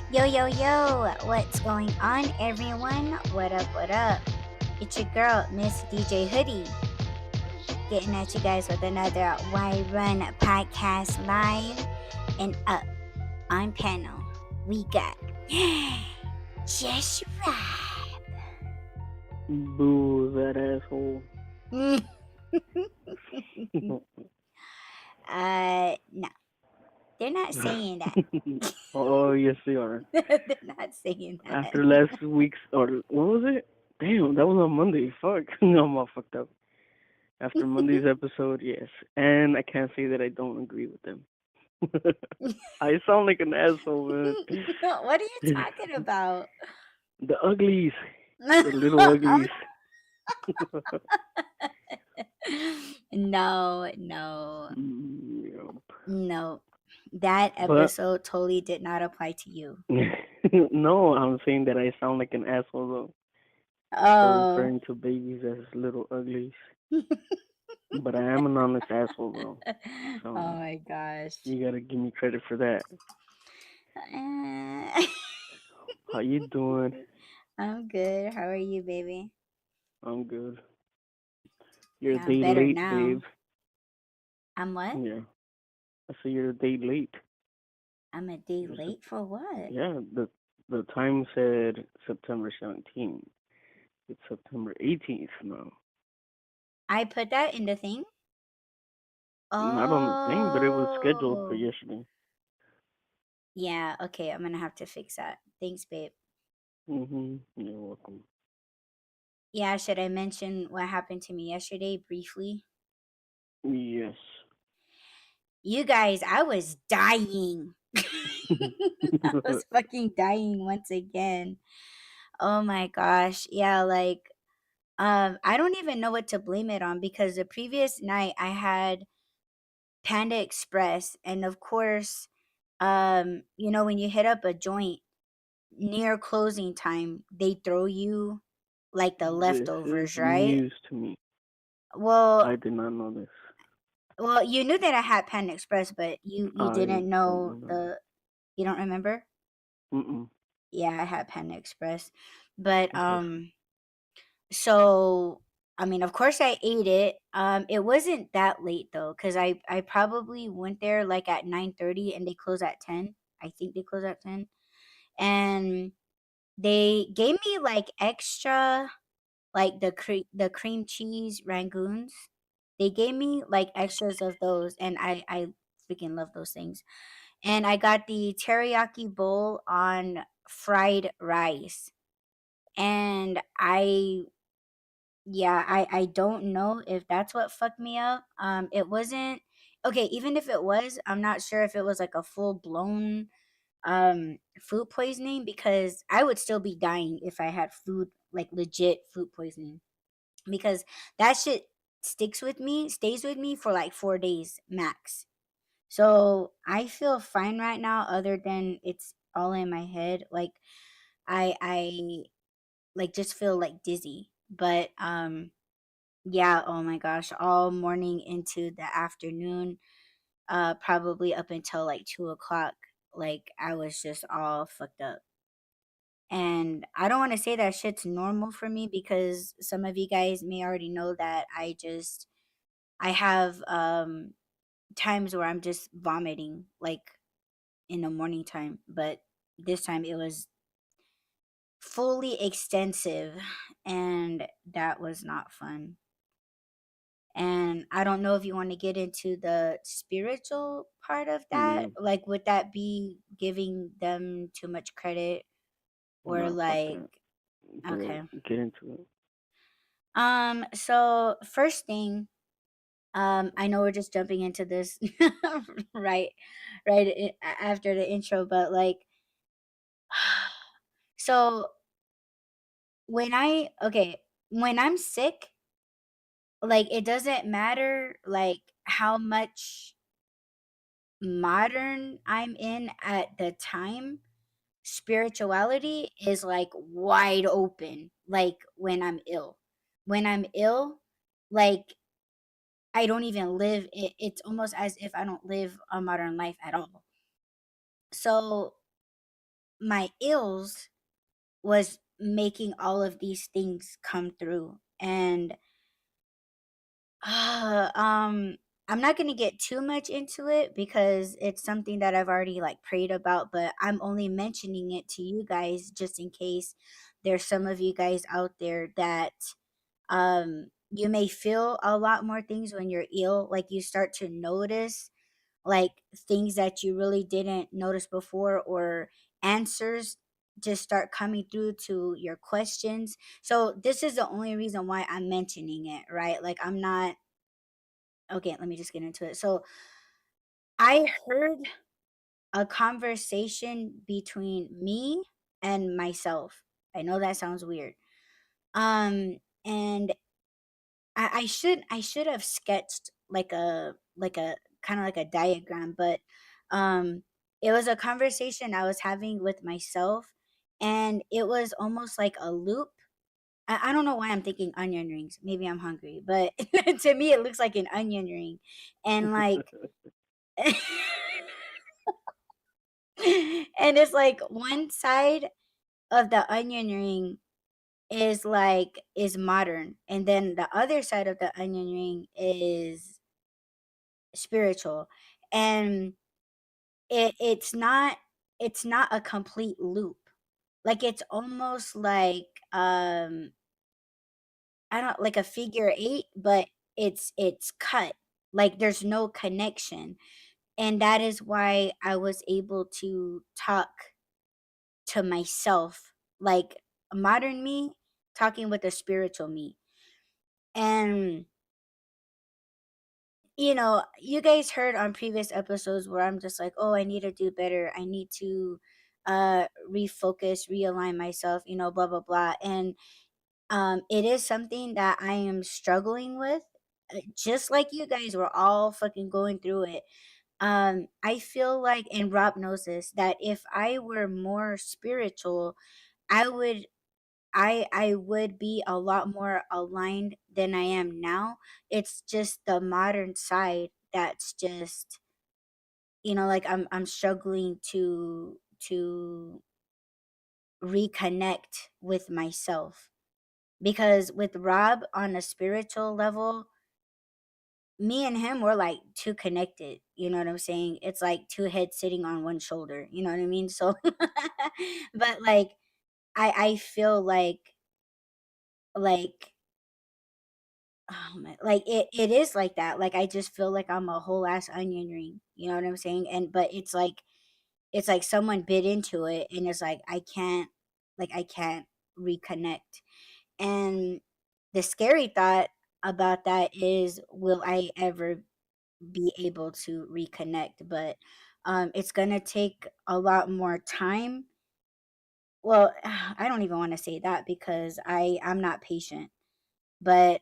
Yo, yo, yo, what's going on, everyone? What up, what up? It's your girl, Miss DJ Hoodie, getting at you guys with another Why Run podcast live. And up on panel, we got Just Rap. Boo, that asshole. No, they're not saying that. Oh, yes, they are. They're not saying that. After last week's, or what was it? Damn, that was on Monday. Fuck. I'm all fucked up. After Monday's episode, yes. And I can't say that I don't agree with them. I sound like an asshole, man. What are you talking about? The uglies. The little uglies. No. No. That episode totally did not apply to you. No, I'm saying that I sound like an asshole, though. For referring to babies as little uglies. But I am an honest asshole, though. So oh my gosh. You gotta give me credit for that. How you doing? I'm good. How are you, baby? I'm good. You're Yeah, a day better late, now. babe. I'm what? Yeah. I say you're a day late. I'm a day late for what? Yeah, the time said September 17th. It's September 18th now. I put that in the thing? Not on the thing, but it was scheduled for yesterday. Yeah, okay, I'm gonna have to fix that. Thanks, babe. You're welcome. Yeah, should I mention what happened to me yesterday briefly? Yes. You guys, I was dying. I was fucking dying once again. Oh my gosh. Yeah, like I don't even know what to blame it on because the previous night I had Panda Express, and of course, you know, when you hit up a joint near closing time, they throw you like the leftovers, this is right? news to me. Well, I did not know this. Well, you knew that I had Panda Express, but you didn't know you don't remember? Mm-mm. Yeah, I had Panda Express. But so I mean, of course I ate it. It wasn't that late though, because I probably went there like at 9:30 and they close at 10. I think they close at 10. And they gave me like extra, like the cream cheese rangoons. They gave me like extras of those, and I freaking love those things. And I got the teriyaki bowl on fried rice, and I don't know if that's what fucked me up. It wasn't okay. Even if it was, I'm not sure if it was like a full blown food poisoning, because I would still be dying if I had food, like legit food poisoning, because that shit stays with me for like 4 days max. So I feel fine right now, other than it's all in my head. Like I like just feel like dizzy. But yeah, oh my gosh, all morning into the afternoon, probably up until like 2 o'clock, like I was just all fucked up. And I don't want to say that shit's normal for me, because some of you guys may already know that I have times where I'm just vomiting like in the morning time, but this time it was fully extensive, and that was not fun. And I don't know if you want to get into the spiritual part of that. No, Like, would that be giving them too much credit? Or no, fuck like, that. But okay. get into it. So first thing, I know we're just jumping into this right, after the intro, but like, so when I'm sick, like it doesn't matter like how much modern I'm in at the time, spirituality is like wide open, like when I'm ill. When I'm ill, like I don't even live it's almost as if I don't live a modern life at all. So my ills was making all of these things come through. And uh, um I'm not going to get too much into it because it's something that I've already like prayed about, but I'm only mentioning it to you guys just in case there's some of you guys out there that you may feel a lot more things when you're ill, like you start to notice like things that you really didn't notice before, or answers just start coming through to your questions. So this is the only reason why I'm mentioning it, right? Like I'm not okay, let me just get into it. So I heard a conversation between me and myself. I know that sounds weird. And I should have sketched like a kind of like a diagram, but um it was a conversation I was having with myself, and it was almost like a loop. I don't know why I'm thinking onion rings. Maybe I'm hungry, but to me it looks like an onion ring. And like and it's like one side of the onion ring is modern, and then the other side of the onion ring is spiritual. And it's not a complete loop. Like it's almost like I don't like a figure eight, but it's cut. Like there's no connection. And that is why I was able to talk to myself, like a modern me talking with a spiritual me. And you guys heard on previous episodes where I'm just like, "Oh, I need to do better. I need to refocus, realign myself, blah blah blah." And it is something that I am struggling with. Just like you guys were all fucking going through it. I feel like, and Rob knows this, that if I were more spiritual, I would I would be a lot more aligned than I am now. It's just the modern side that's just, like I'm struggling to reconnect with myself. Because with Rob on a spiritual level, me and him were like too connected. You know what I'm saying? It's like two heads sitting on one shoulder. You know what I mean? So but like I feel like oh my, like it is like that. Like I just feel like I'm a whole ass onion ring. You know what I'm saying? And but it's like someone bit into it, and it's like I can't reconnect. And the scary thought about that is, will I ever be able to reconnect? But it's gonna take a lot more time. Well, I don't even want to say that because I'm not patient. But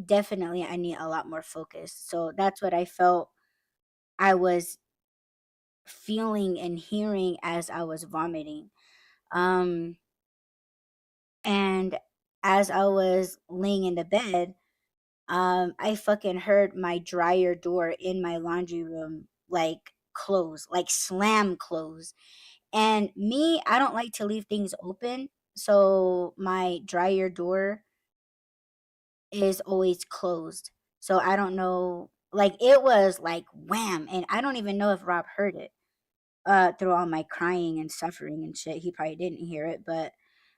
definitely I need a lot more focus. So that's what I felt I was feeling and hearing as I was vomiting. Um and as I was laying in the bed, I fucking heard my dryer door in my laundry room like close, like slam close. And me, I don't like to leave things open. So my dryer door is always closed. So I don't know, like it was like wham, and I don't even know if Rob heard it. Through all my crying and suffering and shit, he probably didn't hear it, but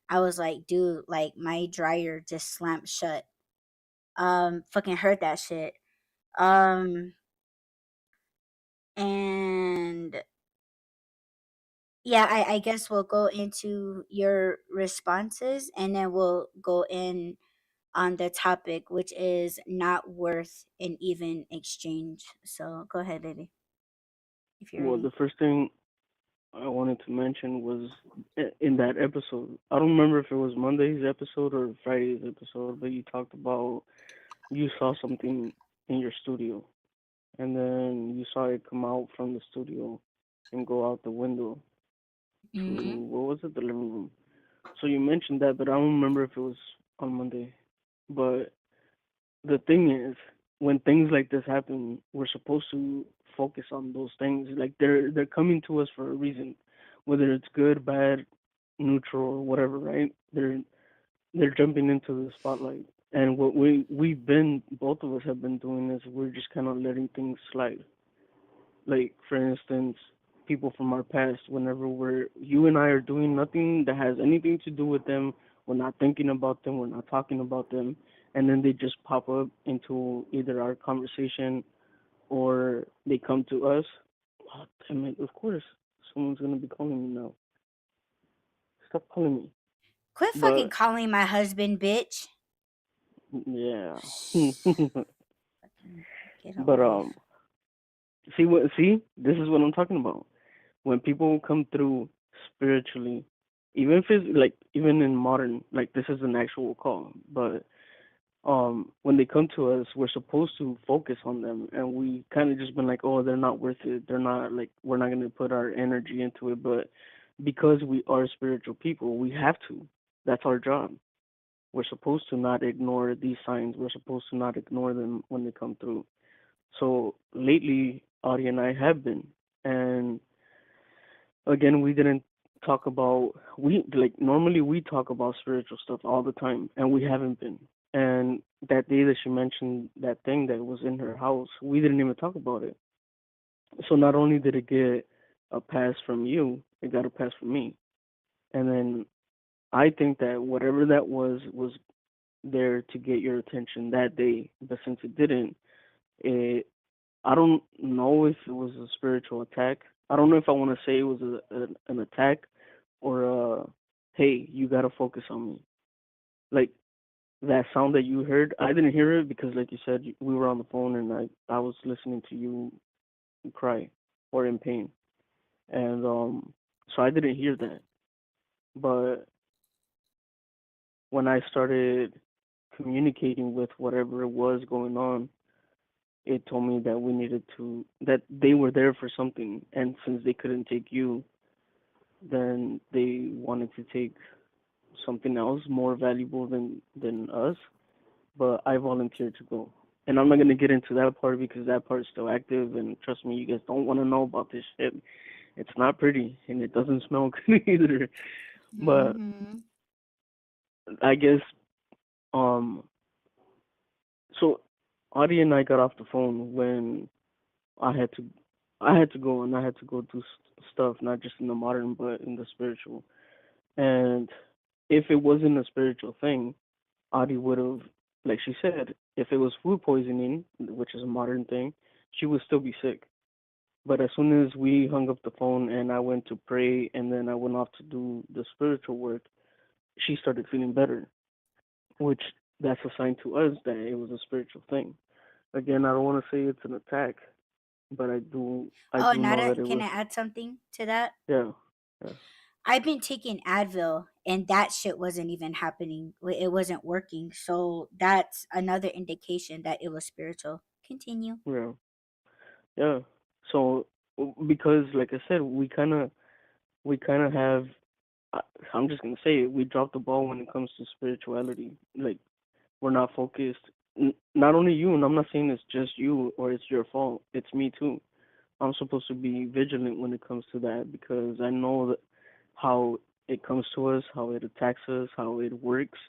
I was like, dude, like my dryer just slammed shut. Fucking heard that shit. Um, and yeah, I guess we'll go into your responses and then we'll go in on the topic, which is not worth an even exchange. So go ahead, baby, if you're Well, ready. the first thing I wanted to mention was in that episode. I don't remember if it was Monday's episode or Friday's episode, but you talked about you saw something in your studio, and then you saw it come out from the studio and go out the window to Mm-hmm. what was it, the living room. So you mentioned that, but I don't remember if it was on Monday. But the thing is, when things like this happen, we're supposed to focus on those things. Like they're coming to us for a reason, whether it's good, bad, neutral, or whatever, right? They're jumping into the spotlight. And what we've been, both of us have been doing is we're just kind of letting things slide. Like for instance, people from our past, whenever you and I are doing nothing that has anything to do with them, we're not thinking about them, we're not talking about them, and then they just pop up into either our conversation or they come to us. Oh, damn it! Of course, someone's gonna be calling me now. Stop calling me. Quit fucking But calling my husband, bitch. yeah. Fucking get a but life. see, this is what I'm talking about. When people come through spiritually, even if it's like even in modern, like this is an actual call, but when they come to us, we're supposed to focus on them, and we kind of just been like, oh, they're not worth it. They're not like we're not gonna put our energy into it, but because we are spiritual people, we have to. That's our job. We're supposed to not ignore these signs. We're supposed to not ignore them when they come through. So lately, Audie and I have been, and again, we didn't talk about we like normally we talk about spiritual stuff all the time, and we haven't been. And that day that she mentioned that thing that was in her house, we didn't even talk about it. So not only did it get a pass from you, it got a pass from me. And then I think that whatever that was there to get your attention that day, but since it didn't, it I don't know if it was a spiritual attack. I don't know if I want to say it was an attack or hey, you gotta focus on me. Like that sound that you heard, I didn't hear it because, like you said, we were on the phone and I was listening to you cry or in pain, and so I didn't hear that. But when I started communicating with whatever was going on, it told me that we needed to that they were there for something, and since they couldn't take you, then they wanted to take something else more valuable than us. But I volunteered to go, and I'm not gonna get into that part because that part is still active, and trust me, you guys don't want to know about this shit. It's not pretty, and it doesn't smell good either. But Mm-hmm. I guess um, so Audie and I got off the phone when I had to I had to go and I had to go do stuff, not just in the modern but in the spiritual. And if it wasn't a spiritual thing, Audie would have, like she said, if it was food poisoning, which is a modern thing, she would still be sick. But as soon as we hung up the phone and I went to pray and then I went off to do the spiritual work, she started feeling better, which that's a sign to us that it was a spiritual thing. Again, I don't want to say it's an attack, but I Oh, do know Nada, that it can was. I add something to that? Yeah, yeah, I've been taking Advil and that shit wasn't even happening. It wasn't working. So that's another indication that it was spiritual. Continue. yeah, yeah. So because like I said, we kind of have. I- I'm just gonna say it. We dropped the ball when it comes to spirituality. Like we're not focused. Not only you, and I'm not saying it's just you or it's your fault. It's me too. I'm supposed to be vigilant when it comes to that because I know that how it comes to us, how it attacks us, how it works.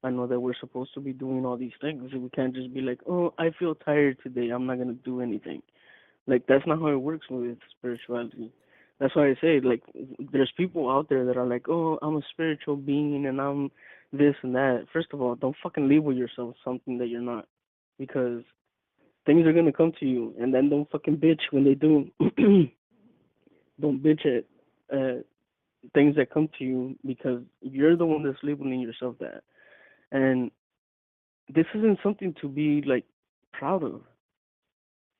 I know that we're supposed to be doing all these things. We can't just be like, oh, I feel tired today. I'm not gonna do anything. Like that's not how it works with spirituality. That's why I say like there's people out there that are like, oh, I'm a spiritual being and I'm this and that. First of all, don't fucking label yourself something that you're not, because things are gonna come to you, and then don't fucking bitch when they do. Don't bitch at things that come to you, because you're the one that's labeling yourself that. And this isn't something to be like proud of.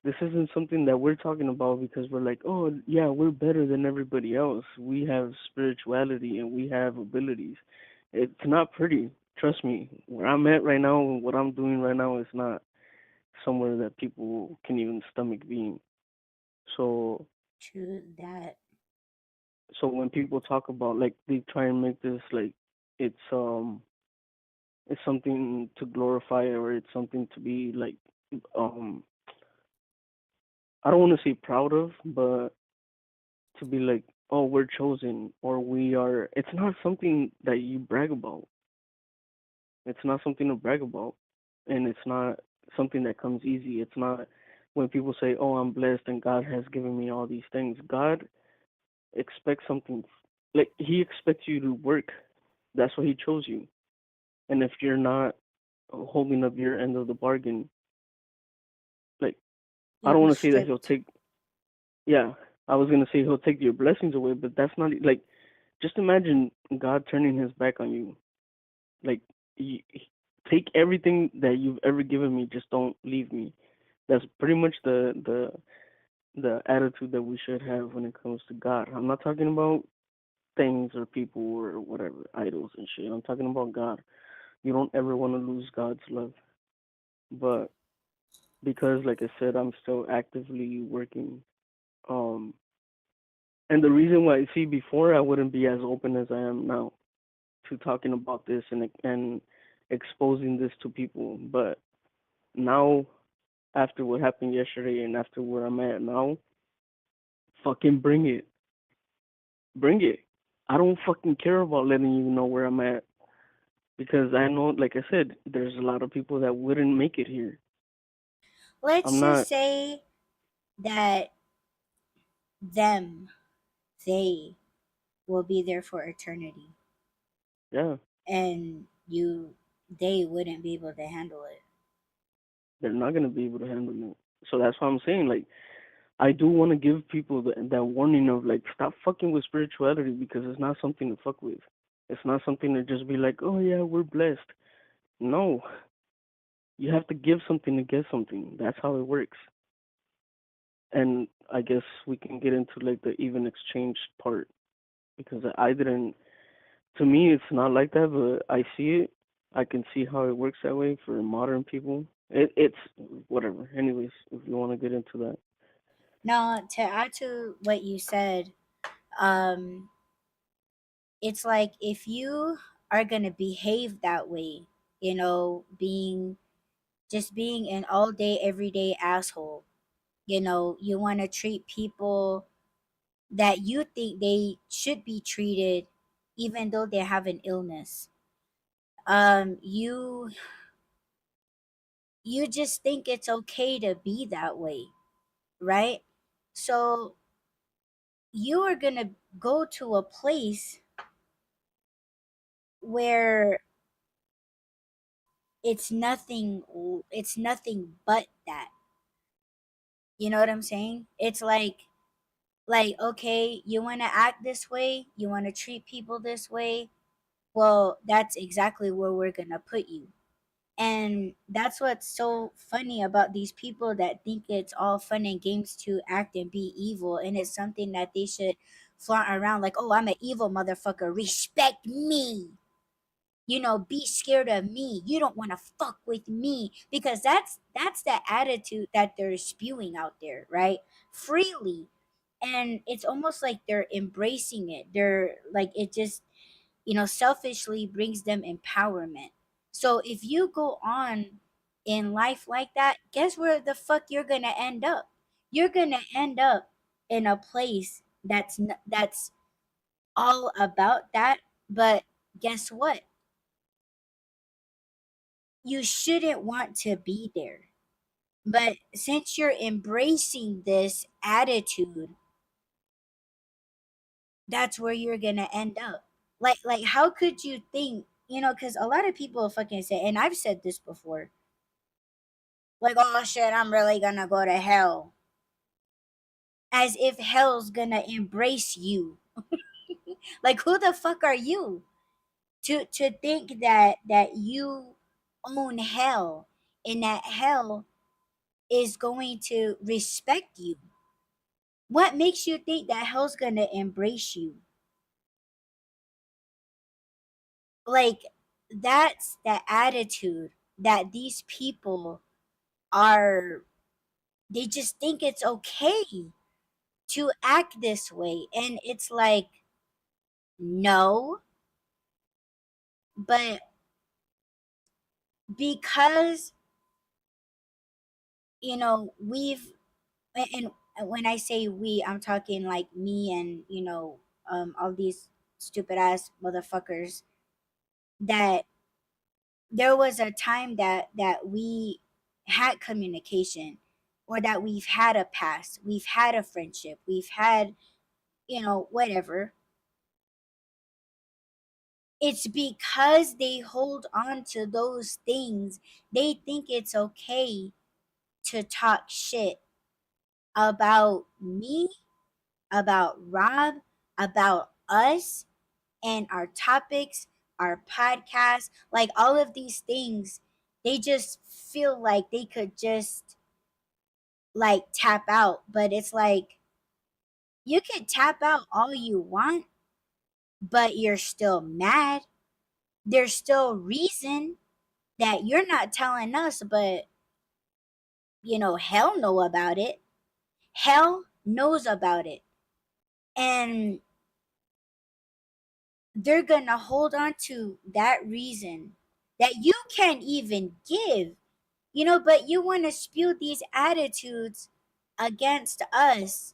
This isn't something that we're talking about because we're like, oh yeah, we're better than everybody else. We have spirituality and we have abilities. It's not pretty. Trust me. Where I'm at right now and what I'm doing right now is not somewhere that people can even stomach being. So True that. so when people talk about, like, they try and make this like it's it's something to glorify, or it's something to be like um I don't want to say proud of, but to be like, oh, we're chosen, or we are. It's not something that you brag about. It's not something to brag about, and it's not something that comes easy. It's not when people say, oh, I'm blessed and God has given me all these things. God expects something, like He expects you to work. That's why He chose you. And if you're not holding up your end of the bargain, like, I You'll don't be want to say that He'll stripped. take. Yeah, I was gonna say He'll take your blessings away, but that's not like. Just imagine God turning His back on you. Like, y- take everything that you've ever given me. Just don't leave me. That's pretty much the attitude that we should have when it comes to God. I'm not talking about things or people or whatever, idols and shit. I'm talking about God. You don't ever want to lose God's love. But because, like I said, I'm still actively working. Um, and the reason why, see, before I wouldn't be as open as I am now to talking about this and exposing this to people. But now, after what happened yesterday and after where I'm at now, fucking bring it. Bring it. I don't fucking care about letting you know where I'm at, because I know, like I said, there's a lot of people that wouldn't make it here. I'm Let's just not, say that them, they will be there for eternity, yeah, and they wouldn't be able to handle it. they're not gonna be able to handle it. So that's why I'm saying, like, I do want to give people that warning of, like, stop fucking with spirituality, because it's not something to fuck with. It's not something to just be like, oh yeah, we're blessed. No, you have to give something to get something. That's how it works. And I guess we can get into like the even exchange part, because I didn't. To me, it's not like that, but I see it. I can see how it works that way for modern people. It's whatever. Anyways, if you want to get into that, Now, to add to what you said, um, it's like if you are gonna behave that way, being an all day, everyday asshole. You want to treat people that you think they should be treated, even though they have an illness. You just think it's okay to be that way, right? So you are gonna go to a place where it's nothing it's nothing but that. You know what I'm saying? It's like, okay, you want to act this way, you want to treat people this way. Well, that's exactly where we're going to put you. And that's what's so funny about these people that think it's all fun and games to act and be evil, and it's something that they should flaunt around like, "Oh, I'm an evil motherfucker. Respect me." Be scared of me. You don't want to fuck with me, because that's the attitude that they're spewing out there, right? Freely. And it's almost like they're embracing it. They're like, it just, selfishly brings them empowerment. So if you go on in life like that, guess where the fuck you're going to end up? You're going to end up in a place that's all about that, but guess what? You shouldn't want to be there. But since you're embracing this attitude, that's where you're going to end up. Like how could you think because a lot of people fucking say, and I've said this before, like, oh shit, I'm really gonna go to hell. As if hell's gonna embrace you. Like, who the fuck are you to think that you own hell, and that hell is going to respect you? What makes you think that hell's gonna embrace you? Like, that's the attitude that these people are. They just think it's okay to act this way, and it's like, no. But because we've, and when I say we, I'm talking like me and all these stupid ass motherfuckers, that there was a time that we had communication, or that we've had a past, we've had a friendship, we've had, whatever. It's because they hold on to those things. They think it's okay to talk shit about me, about Rob, about us, and our topics, our podcast, like all of these things. They just feel like they could just like tap out. But it's like, you can tap out all you want, but you're still mad. There's still reason that you're not telling us, but hell know about it. Hell knows about it. And they're gonna hold on to that reason that you can't even give, but you want to spew these attitudes against us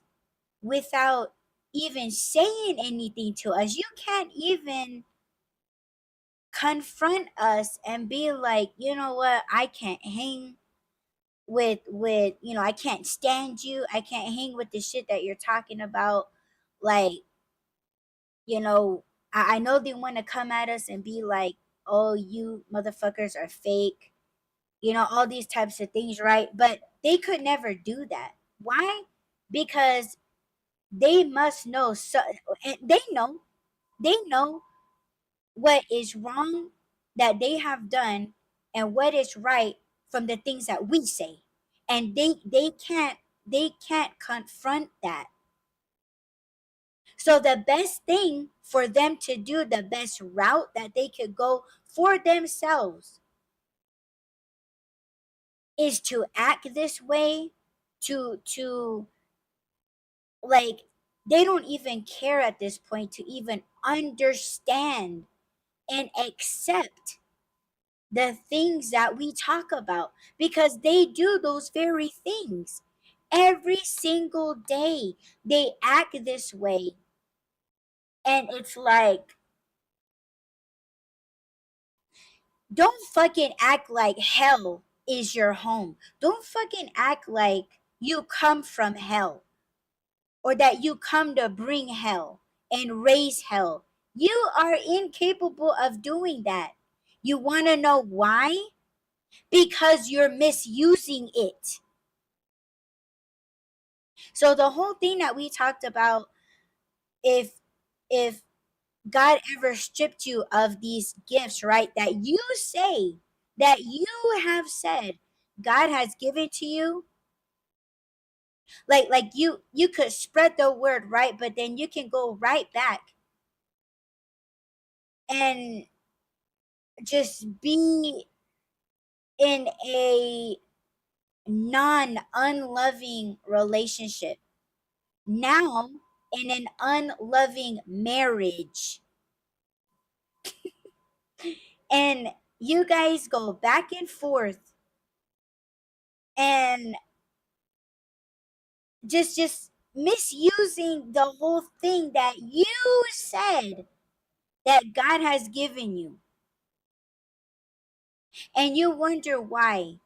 without even saying anything to us. You can't even confront us and be like, you know what, I can't hang with I can't stand you, I can't hang with the shit that you're talking about. Like, you know I know they want to come at us and be like, oh, you motherfuckers are fake, all these types of things, right? But they could never do that. Why? Because they must know, so and they know what is wrong that they have done, and what is right from the things that we say. And they can't confront that. So the best thing for them to do, the best route that they could go for themselves, is to act this way, to like, they don't even care at this point to even understand and accept the things that we talk about, because they do those very things every single day. They act this way, and it's like, don't fucking act like hell is your home. Don't fucking act like you come from hell, or that you come to bring hell and raise hell. You are incapable of doing that. You want to know why? Because you're misusing it. So the whole thing that we talked about, if if God ever stripped you of these gifts, right? That you say, that you have said God has given to you, like you could spread the word, right? But then you can go right back and just be in a non-unloving relationship. Now, in an unloving marriage. And you guys go back and forth, and just misusing the whole thing that you said that God has given you. And you wonder why,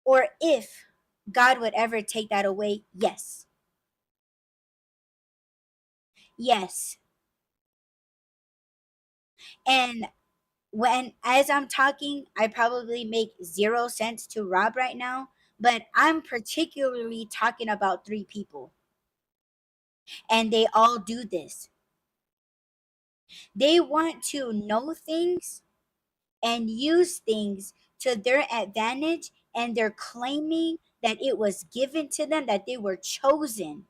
or if God would ever take that away. Yes. Yes. And when as I'm talking, I probably make 0 sense to Rob right now, but I'm particularly talking about 3 people, and they all do this. They want to know things and use things to their advantage, and they're claiming that it was given to them, that they were chosen.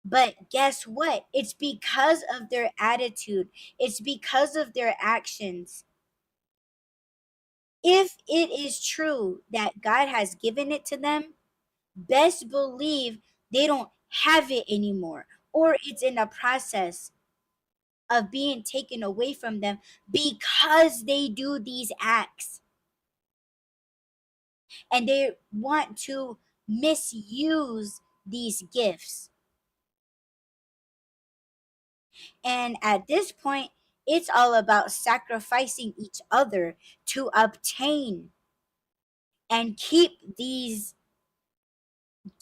But guess what? It's because of their attitude, it's because of their actions. If it is true that God has given it to them, best believe they don't have it anymore, or it's in the process of being taken away from them because they do these acts, and they want to misuse these gifts. And at this point, it's all about sacrificing each other to obtain and keep these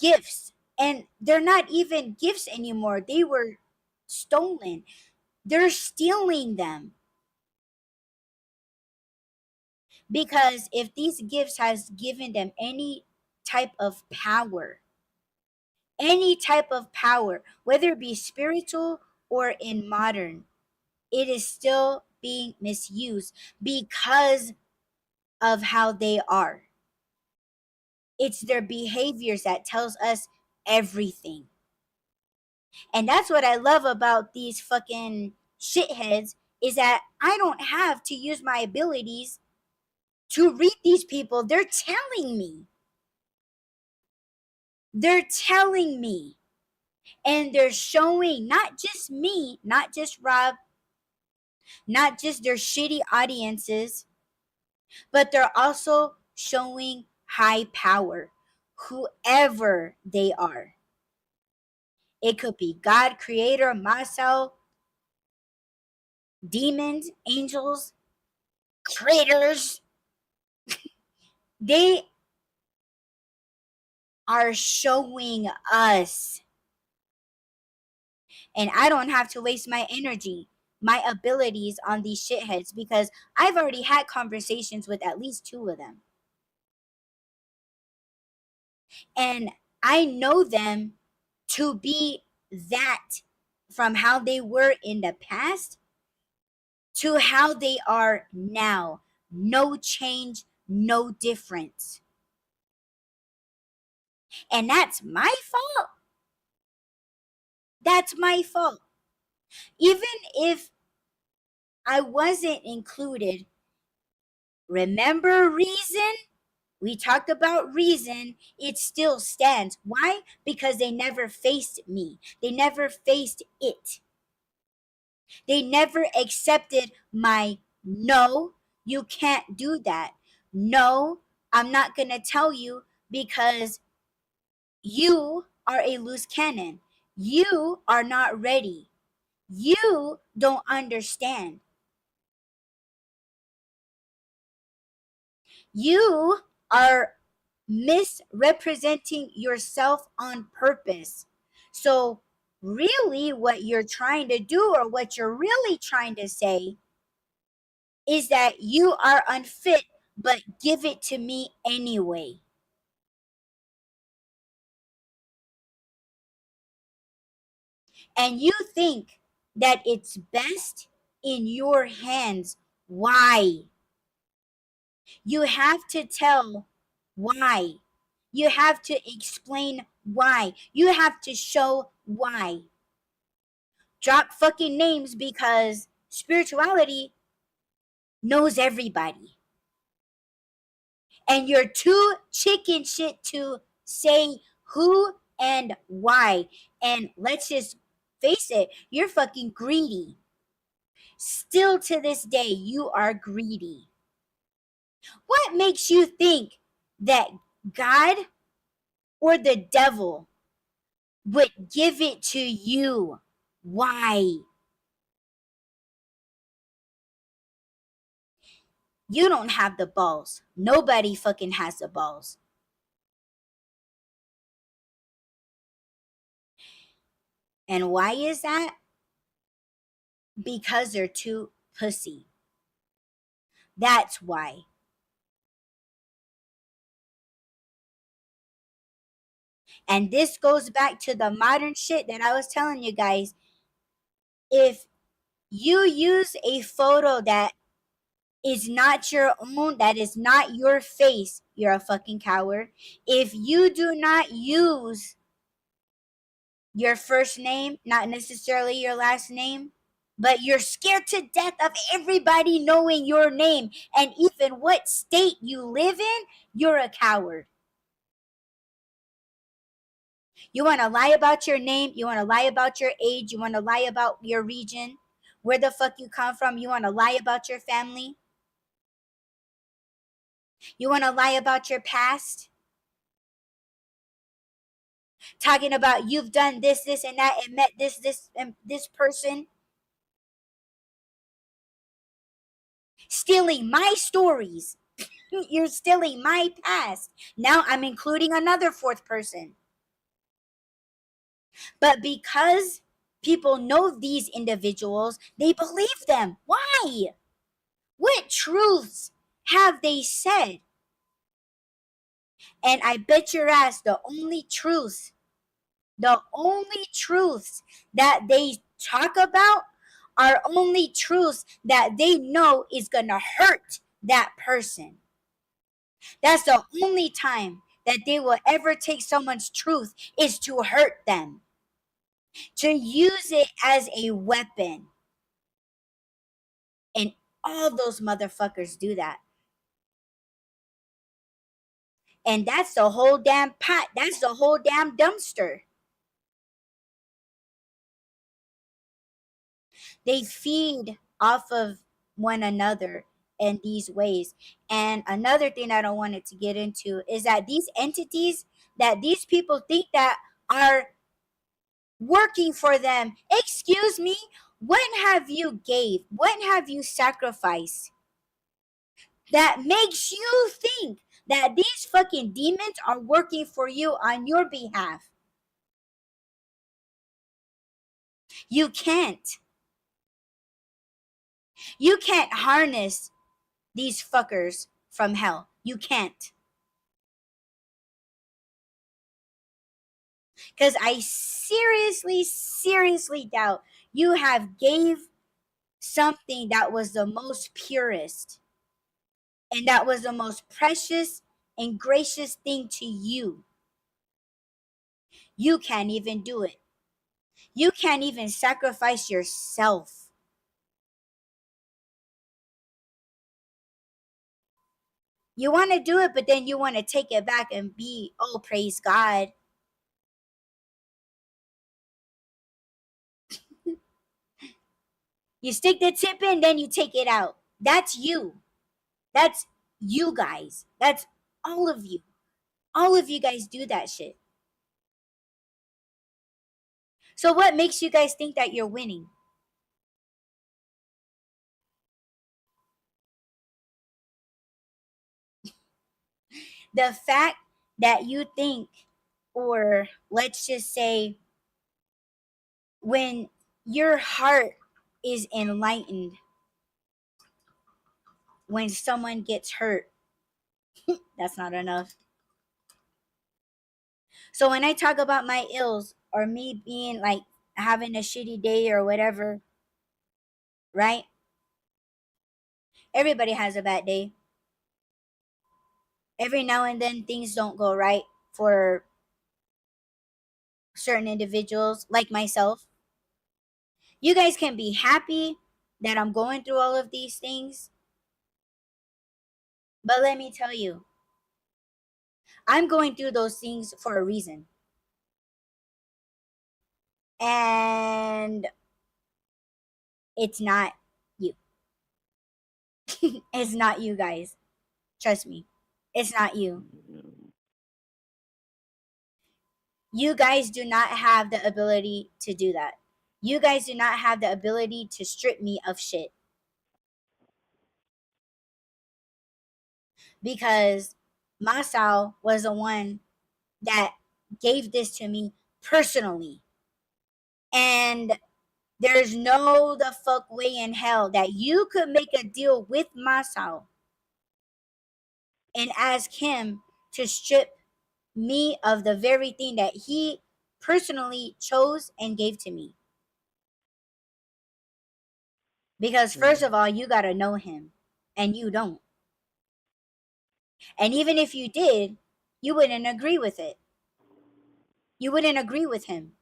gifts. And they're not even gifts anymore, they were stolen. They're stealing them. Because if these gifts has given them any type of power, whether it be spiritual or in modern, it is still being misused because of how they are. It's their behaviors that tells us everything. And that's what I love about these fucking shitheads, is that I don't have to use my abilities to read these people. They're telling me. They're telling me. And they're showing not just me, not just Rob, not just their shitty audiences, but they're also showing high power, whoever they are. It could be God, creator, Masao, demons, angels, traitors. They are showing us. And I don't have to waste my energy, my abilities on these shitheads, because I've already had conversations with at least 2 of them. And I know them to be that, from how they were in the past to how they are now. No change, no difference. And that's my fault. That's my fault. Even if I wasn't included, remember reason? We talked about reason. It still stands. Why? Because they never faced me. They never faced it. They never accepted my no, you can't do that. No, I'm not going to tell you because you are a loose cannon. You are not ready. You don't understand. You are misrepresenting yourself on purpose. So, really, what you're trying to do, or what you're really trying to say, is that you are unfit, but give it to me anyway. And you think that it's best in your hands. Why? You have to tell why. You have to explain why. You have to show why. Drop fucking names, because spirituality knows everybody. And you're too chicken shit to say who and why. And let's just face it, you're fucking greedy. Still to this day, you are greedy. What makes you think that God or the devil would give it to you? Why? You don't have the balls. Nobody fucking has the balls. And why is that? Because they're too pussy. That's why. And this goes back to the modern shit that I was telling you guys. If you use a photo that is not your own, that is not your face, you're a fucking coward. If you do not use your first name, not necessarily your last name, but you're scared to death of everybody knowing your name and even what state you live in, you're a coward. You want to lie about your name, you want to lie about your age, you want to lie about your region, where the fuck you come from, you want to lie about your family, you want to lie about your past, talking about you've done this, this, and that, and met this, and this person, stealing my stories. You're stealing my past. Now I'm including another fourth person. But because people know these individuals, they believe them. Why? What truths have they said? And I bet your ass the only truths that they talk about are only truths that they know is gonna hurt that person. That's the only time that they will ever take someone's truth is to hurt them, to use it as a weapon. And all those motherfuckers do that. And that's the whole damn pot. That's the whole damn dumpster. They feed off of one another in these ways. And another thing I don't want it to get into is that these entities that these people think that are working for them, excuse me, what have you gave? What have you sacrificed that makes you think that these fucking demons are working for you on your behalf? You can't. You can't harness these fuckers from hell. You can't. Because I seriously doubt you have gave something that was the most purest and that was the most precious and gracious thing to you. You can't even do it. You can't even sacrifice yourself. You want to do it, but then you want to take it back and be, oh, praise God. You stick the tip in, then you take it out. That's you. That's you guys. That's all of you. All of you guys do that shit. So what makes you guys think that you're winning? The fact that you think, or let's just say, when your heart is enlightened, when someone gets hurt, that's not enough. So when I talk about my ills or me being like having a shitty day or whatever, right? Everybody has a bad day. Every now and then things don't go right for certain individuals like myself. You guys can be happy that I'm going through all of these things, but let me tell you, I'm going through those things for a reason. And it's not you. It's not you guys. Trust me. It's not you. You guys do not have the ability to do that. You guys do not have the ability to strip me of shit. Because Masao was the one that gave this to me personally. And There's no the fuck way in hell that you could make a deal with Masao and ask him to strip me of the very thing that he personally chose and gave to me. Because Yeah. first of all, you gotta know him, and you don't. And even if you did, you wouldn't agree with it. You wouldn't agree with him.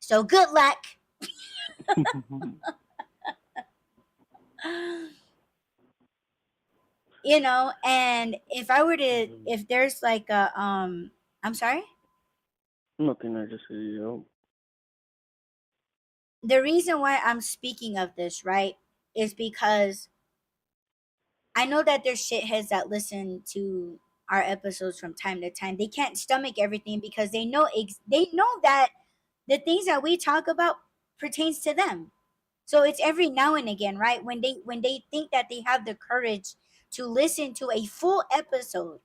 So good luck. And if I were to, if there's like a, I'm sorry? Nothing. I just say, yo. The reason why I'm speaking of this, right, is because I know that there's shitheads that listen to our episodes from time to time. They can't stomach everything because they know that the things that we talk about pertains to them. So it's every now and again, right? When they think that they have the courage to listen to a full episode,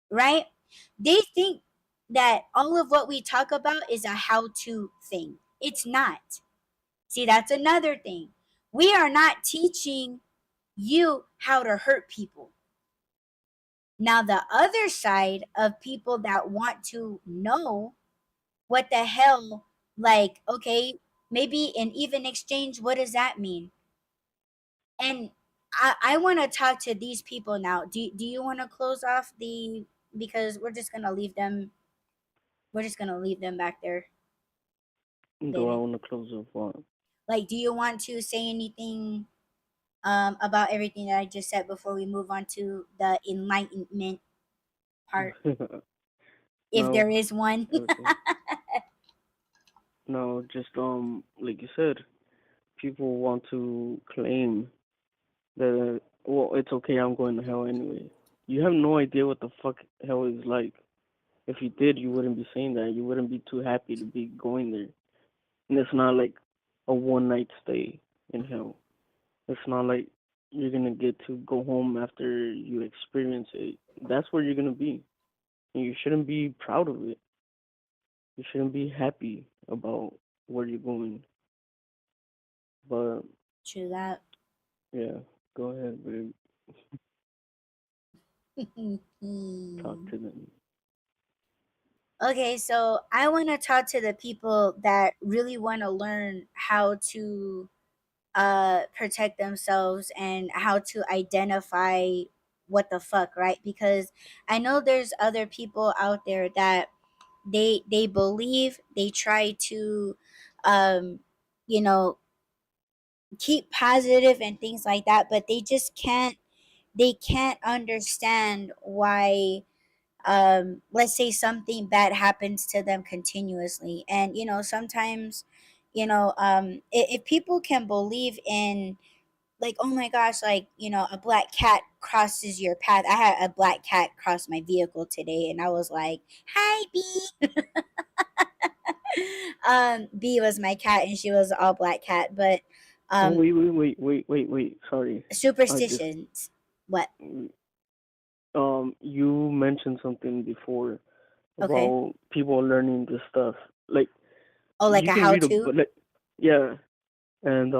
right? They think that all of what we talk about is a how-to thing. It's not. See, that's another thing. We are not teaching you how to hurt people. Now, the other side of people that want to know what the hell, like, okay, maybe in even exchange, what does that mean? And I want to talk to these people now. Do you want to close off because we're just gonna leave them back there. Do I Then, want to close up on? like, do you want to say anything about everything that I just said before we move on to the enlightenment part, if No. there is one? Everything. No, just like you said, people want to claim that well, it's okay. I'm going to hell anyway. You have no idea what the fuck hell is like. If you did, you wouldn't be saying that. You wouldn't be too happy to be going there. And it's not like a one night stay in hell. It's not like you're gonna get to go home after you experience it. That's where you're gonna be. And you shouldn't be proud of it. You shouldn't be happy about where you're going. But True that. yeah, go ahead, babe. Talk to them. Okay, so I want to talk to the people that really want to learn how to protect themselves and how to identify what the fuck, right? Because I know there's other people out there that they believe, they try to um you know keep positive and things like that, but they can't understand why, let's say something bad happens to them continuously. And sometimes, if people can believe in, like, oh my gosh, like, a black cat crosses your path. I had a black cat cross my vehicle today, and I was like, hi, B. B was my cat, and she was all black cat. But Oh um wait. Sorry. I just superstitions. What? you mentioned something before Okay. about people learning this stuff. Like Oh, like you a can how read a to. book. Like, yeah, and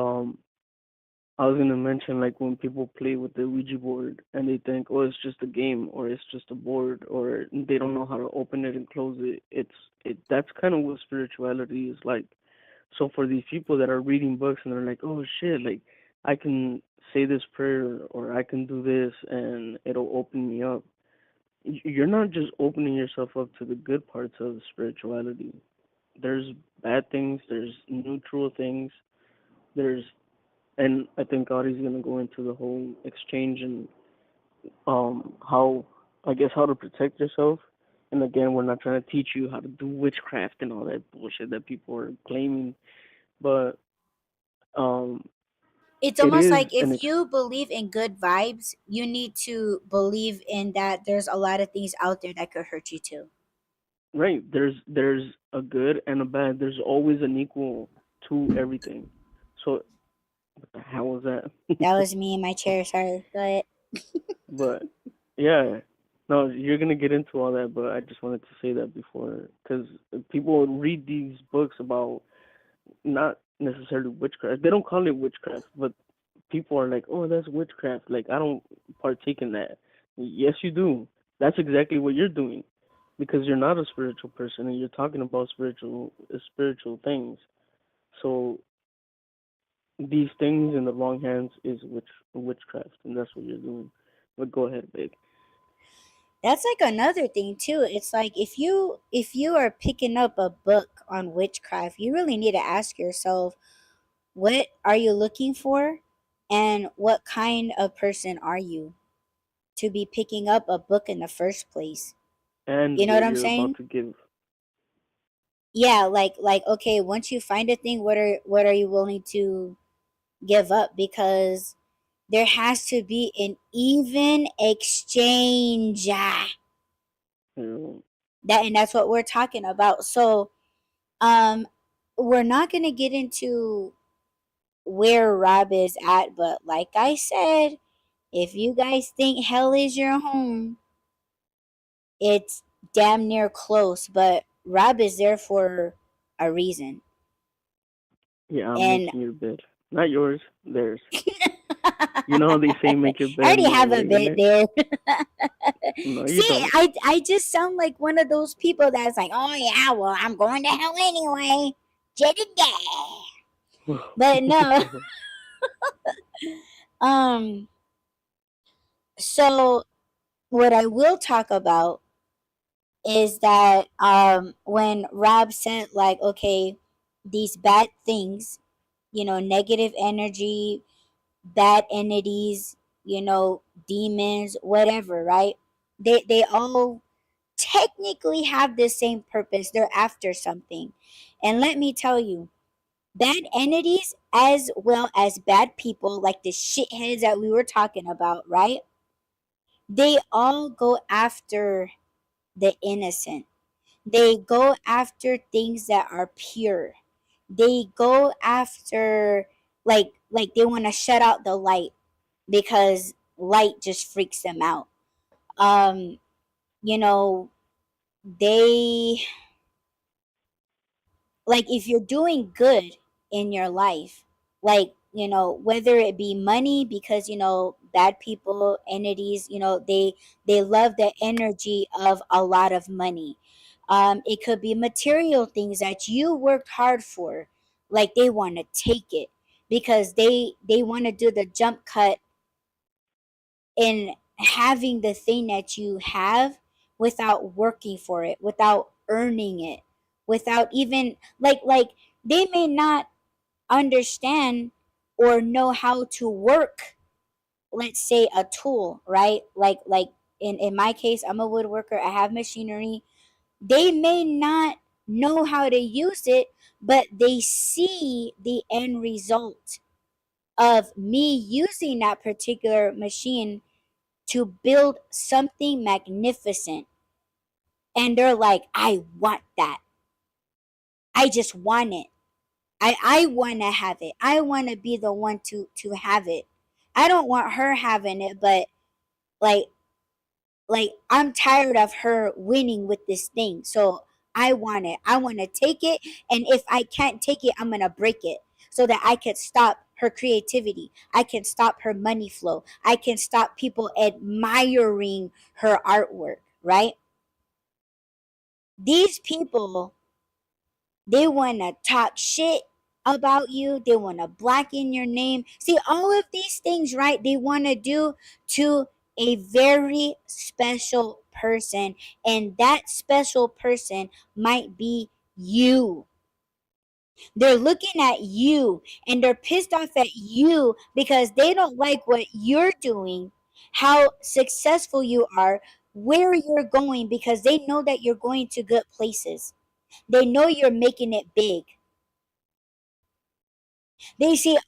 I was gonna mention like when people play with the Ouija board and they think, oh, it's just a game or it's just a board or they don't know how to open it and close it. That's kind of what spirituality is like. So for these people that are reading books and they're like, oh shit, like I can say this prayer or I can do this and it'll open me up. You're not just opening yourself up to the good parts of spirituality. There's bad things, there's neutral things, there's and I think Audie's gonna go into the whole exchange and how I guess how to protect yourself. And again, we're not trying to teach you how to do witchcraft and all that bullshit that people are claiming, but um, It's it almost is like if you believe in good vibes, you need to believe in that there's a lot of things out there that could hurt you too. right. There's a good and a bad. There's always an equal to everything. So what the hell was that? That was me in my chair. Sorry. Go ahead. But yeah, no, you're gonna get into all that, but I just wanted to say that before, because people read these books about not necessarily witchcraft. They don't call it witchcraft, but people are like, "Oh, that's witchcraft." Like I don't partake in that. Yes, you do. That's exactly what you're doing because you're not a spiritual person and you're talking about spiritual things. So these things in the wrong hands is witchcraft, and that's what you're doing. But go ahead, babe. That's like another thing too. It's like if you are picking up a book on witchcraft, you really need to ask yourself, what are you looking for, and what kind of person are you to be picking up a book in the first place? And You know what what I'm you're about saying? to give. Yeah, like okay, once you find a thing, what are you willing to give up? Because there has to be an even exchange. You know, That's what we're talking about. So um we're not gonna get into where Rob is at, but like I said, if you guys think hell is your home, it's damn near close. But Rob is there for a reason. yeah, I'm And making your bed, not yours, theirs. You know how they say I make your bed already and don't have a lay in bit it? there. No, you See, don't. I just sound like one of those people that's like, oh yeah, well I'm going to hell anyway. Jedediah. But no. um so what I will talk about is that when Rob said like, okay, these bad things, negative energy, bad entities, demons, whatever, right? They all technically have the same purpose. They're after something. And let me tell you, bad entities as well as bad people, like the shitheads that we were talking about, right? They all go after the innocent. They go after things that are pure. They go after, like they want to shut out the light because light just freaks them out. Um, you know, they, like, if you're doing good in your life, like, whether it be money, because bad people, entities, they love the energy of a lot of money. It could be material things that you worked hard for, like they want to take it because they want to do the jump cut in having the thing that you have without working for it, without earning it, without even, like they may not understand or know how to work, let's say, a tool, right? Like in my case, I'm a woodworker, I have machinery. They may not know how to use it, but they see the end result of me using that particular machine to build something magnificent. And they're like, I want that. I just want it. I want to have it. I want to be the one to have it. I don't want her having it, but like I'm tired of her winning with this thing. So I want it. I want to take it, and if I can't take it, I'm going to break it so that I can stop her creativity. I can stop her money flow. I can stop people admiring her artwork, right? These people, they want to talk shit about you. They want to blacken your name. See, all of these things, right? They want to do to a very special person. And that special person might be you. They're looking at you and they're pissed off at you because they don't like what you're doing, how successful you are, where you're going, because they know that you're going to good places. They know you're making it big. They see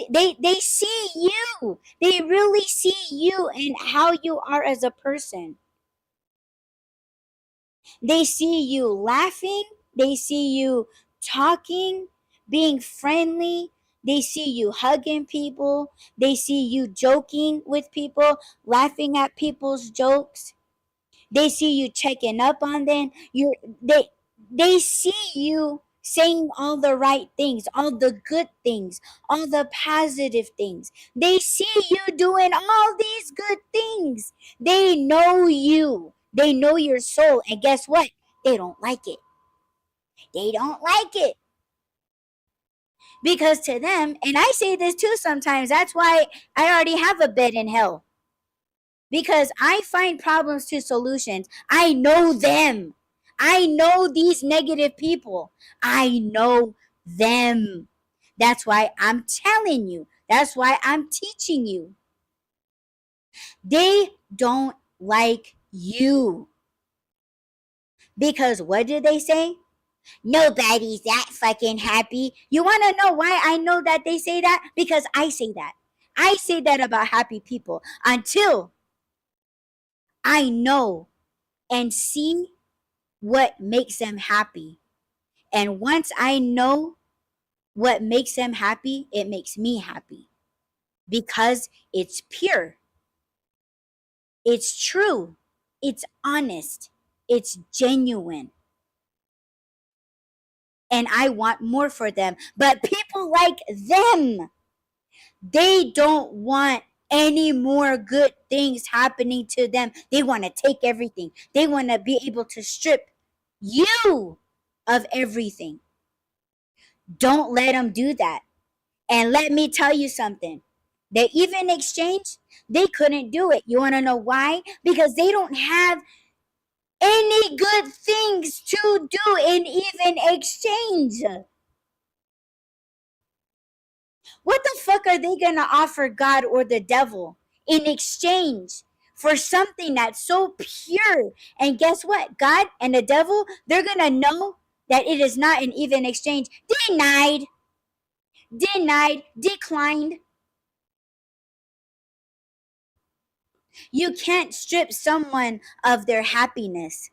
they see you. They really see you and how you are as a person. They see you laughing, they see you talking, being friendly. They see you hugging people. They see you joking with people, laughing at people's jokes. They see you checking up on them. They see you saying all the right things, all the good things, all the positive things. They see you doing all these good things. They know you. They know your soul. And guess what? They don't like it. They don't like it. Because to them, and I say this too sometimes, that's why I already have a bed in hell. Because I find problems to solutions. I know them. I know these negative people. I know them. That's why I'm telling you. That's why I'm teaching you. They don't like you. Because what did they say? Nobody's that fucking happy. You want to know why I know that they say that? Because I say that. I say that about happy people until I know and see what makes them happy. And once I know what makes them happy, it makes me happy because it's pure, it's true, it's honest, it's genuine. And I want more for them. But people like them, they don't want any more good things happening to them. They want to take everything, they want to be able to strip you of everything. Don't let them do that. And let me tell you something. They even exchange, they couldn't do it. You want to know why? Because they don't have any good things to do in even exchange. What the fuck are they going to offer God or the devil in exchange for something that's so pure? And guess what? God and the devil, they're going to know that it is not an even exchange. Denied, declined. You can't strip someone of their happiness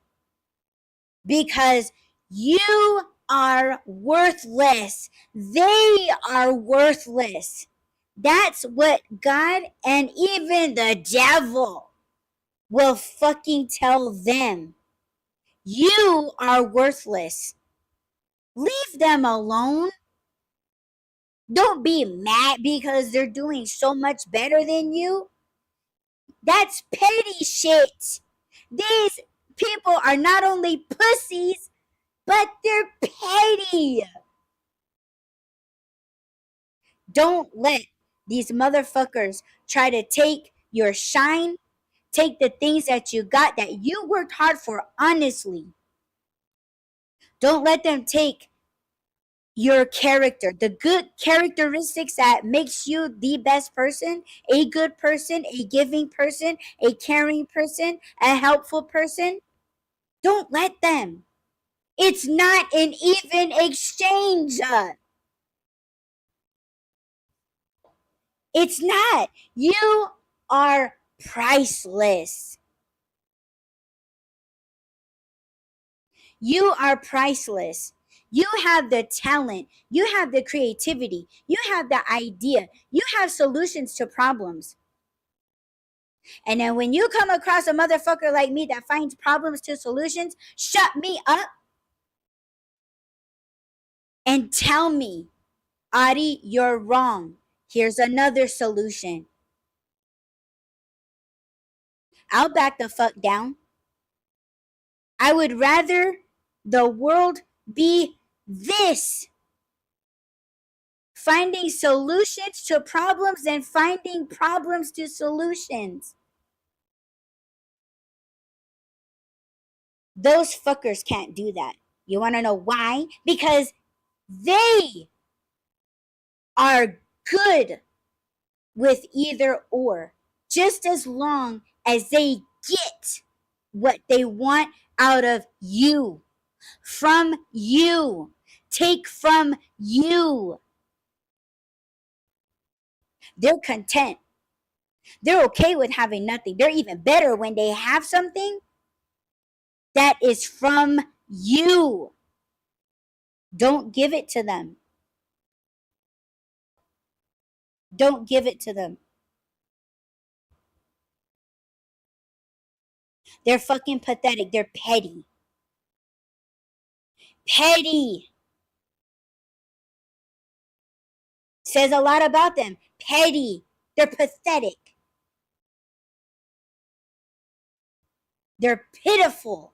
because you are worthless. They are worthless. That's what God and even the devil will fucking tell them. You are worthless. Leave them alone. Don't be mad because they're doing so much better than you. That's petty shit. These people are not only pussies, but they're petty. Don't let these motherfuckers try to take your shine, take the things that you got that you worked hard for honestly. Don't let them take your character, the good characteristics that makes you the best person, a good person, a giving person, a caring person, a helpful person. Don't let them. It's not an even exchange. It's not. You are priceless. You are priceless. You have the talent. You have the creativity. You have the idea. You have solutions to problems. And then when you come across a motherfucker like me that finds problems to solutions, shut me up and tell me, Adi, you're wrong. Here's another solution. I'll back the fuck down. I would rather the world be this, finding solutions to problems than finding problems to solutions. Those fuckers can't do that. You want to know why? Because they are good with either or, just as long as they get what they want out of you, from you, take from you. They're content. They're okay with having nothing. They're even better when they have something that is from you. Don't give it to them. Don't give it to them. They're fucking pathetic. They're petty. Petty. Says a lot about them. Petty. They're pathetic. They're pitiful.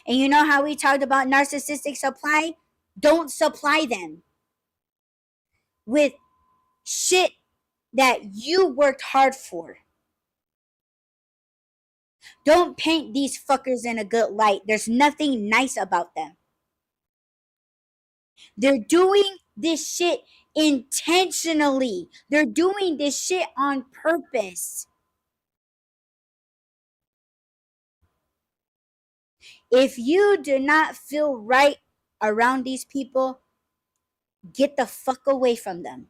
And you know how we talked about narcissistic supply? Don't supply them with shit that you worked hard for. Don't paint these fuckers in a good light. There's nothing nice about them. They're doing this shit intentionally. They're doing this shit on purpose. If you do not feel right around these people, get the fuck away from them.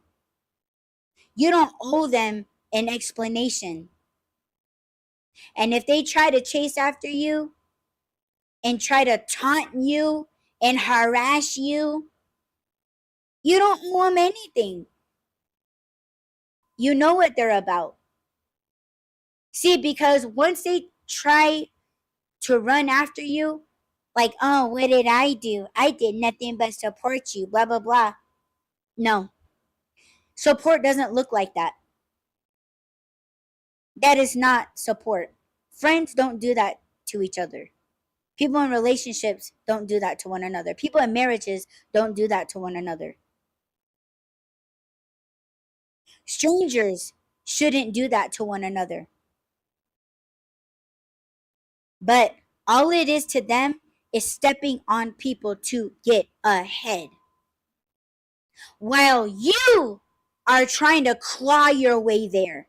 You don't owe them an explanation. And if they try to chase after you and try to taunt you and harass you, you don't owe them anything. You know what they're about. See, because once they try to run after you, like, oh, what did I do? I did nothing but support you, blah, blah, blah. No. Support doesn't look like that. That is not support. Friends don't do that to each other. People in relationships don't do that to one another. People in marriages don't do that to one another. Strangers shouldn't do that to one another. But all it is to them is stepping on people to get ahead. While you are trying to claw your way there.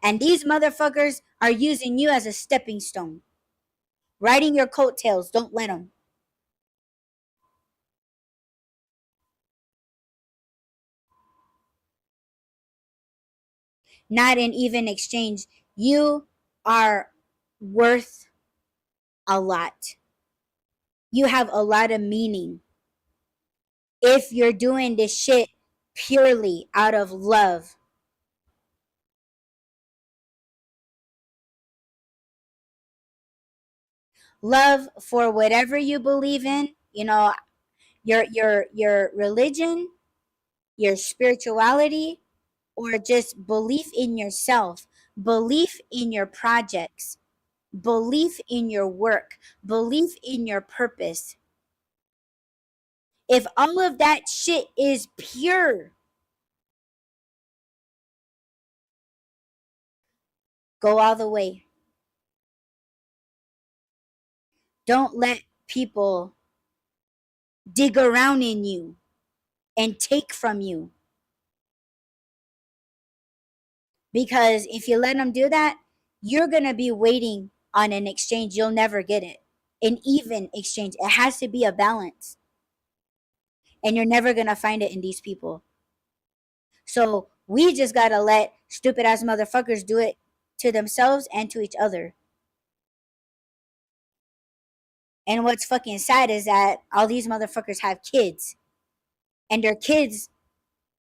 And these motherfuckers are using you as a stepping stone. Riding your coattails, don't let them. Not in even exchange. You are worth a lot. You have a lot of meaning. If you're doing this shit purely out of love. Love for whatever you believe in, you know, your religion, your spirituality, or just belief in yourself, belief in your projects, belief in your work, belief in your purpose. If all of that shit is pure, go all the way. Don't let people dig around in you and take from you. Because if you let them do that, you're going to be waiting on an exchange. You'll never get it. An even exchange. It has to be a balance. And you're never going to find it in these people. So we just got to let stupid ass motherfuckers do it to themselves and to each other. And what's fucking sad is that all these motherfuckers have kids. And their kids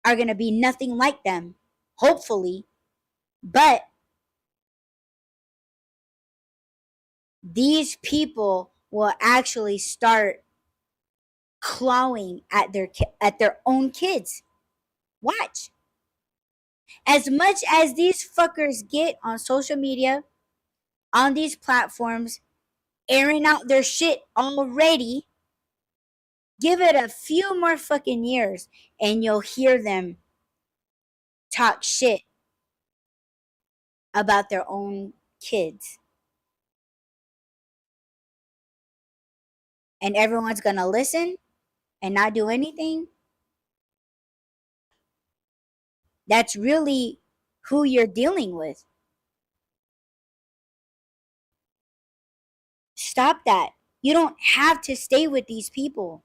are going to be nothing like them. Hopefully. But these people will actually start clawing at their own kids. Watch. As much as these fuckers get on social media, on these platforms, airing out their shit already, give it a few more fucking years and you'll hear them talk shit about their own kids. And everyone's gonna listen and not do anything. That's really who you're dealing with. Stop that. You don't have to stay with these people.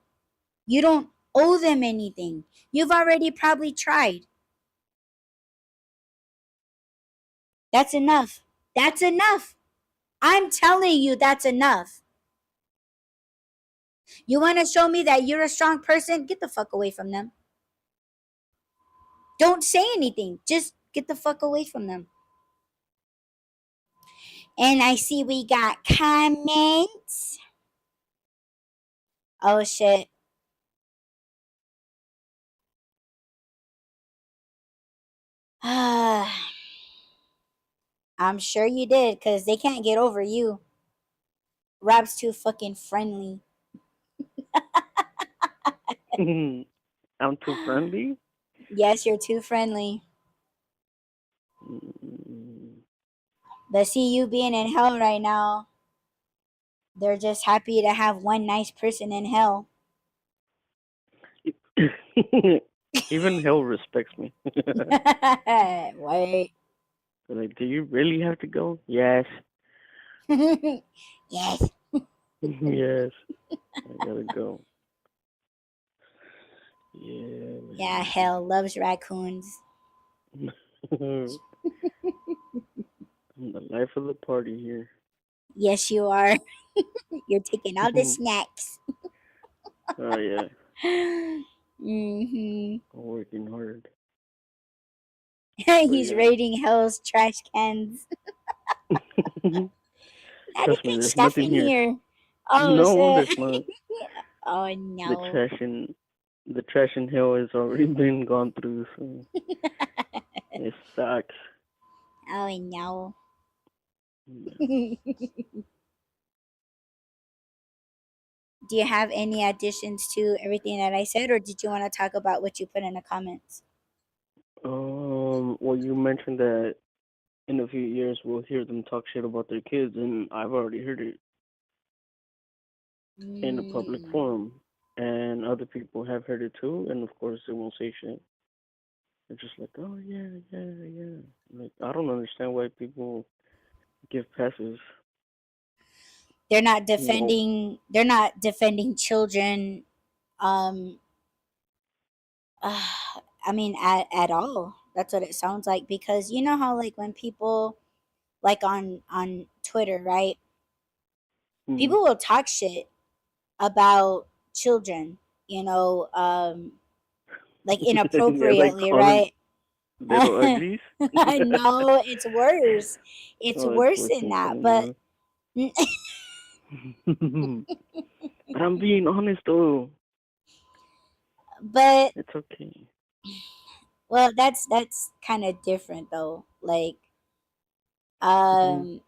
You don't owe them anything. You've already probably tried. That's enough. That's enough. I'm telling you, that's enough. You want to show me that you're a strong person? Get the fuck away from them. Don't say anything. Just get the fuck away from them. And I see we got comments. Oh shit. I'm sure you did, because they can't get over you. Rob's too fucking friendly. I'm too friendly. Yes, you're too friendly. Mm. But see, you being in hell right now, they're just happy to have one nice person in hell. Even hell respects me. Wait. They're like, do you really have to go? Yes. Yes. Yes. I gotta go. Yeah, Yeah, man. hell loves raccoons. I'm the life of the party here. Yes, you are. You're taking all the snacks. Oh yeah, hmm I'm working hard. But He's yeah. raiding hell's trash cans. Not a Trust me, good there's stuff nothing in here. here. Oh, No, shit. there's not. Oh, The no. trash in the trash in hell has already been gone through, so it sucks. Oh, no. Yeah. Do you have any additions to everything that I said, or did you want to talk about what you put in the comments? Well, you mentioned that in a few years we'll hear them talk shit about their kids, and I've already heard it in a public Mm. forum, and other people have heard it too, and of course they won't say shit. They're just like, oh yeah, yeah, yeah. Like I don't understand why people give passes. They're not You know, defending. They're not defending children. Um, I mean, at all. That's what it sounds like, because you know how, like, when people, like, on Twitter, right? mm. People will talk shit about children, you know, like Yeah, like inappropriately, call them right? little uglies. No, it's worse. It's Oh, it's worse worse than than that. calling But them. But I'm being honest though. but It's okay. well, that's kind of different though. Hmm. Um,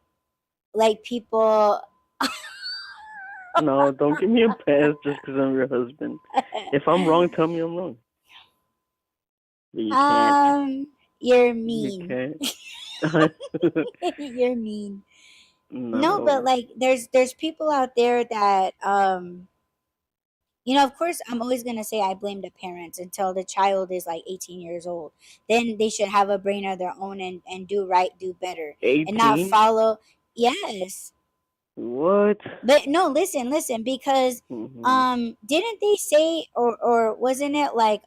like people. No, don't give me a pass just because I'm your husband. If I'm wrong, tell me I'm wrong. But you can't. You're You mean. can't. You're mean. No, but No. like there's people out there that you know, of course, I'm always going to say I blame the parents until the child is like 18 years old. Then they should have a brain of their own, and do right, do better, and not 18? follow. Yes. What? But no, listen, because Mm-hmm. didn't they say, or wasn't it like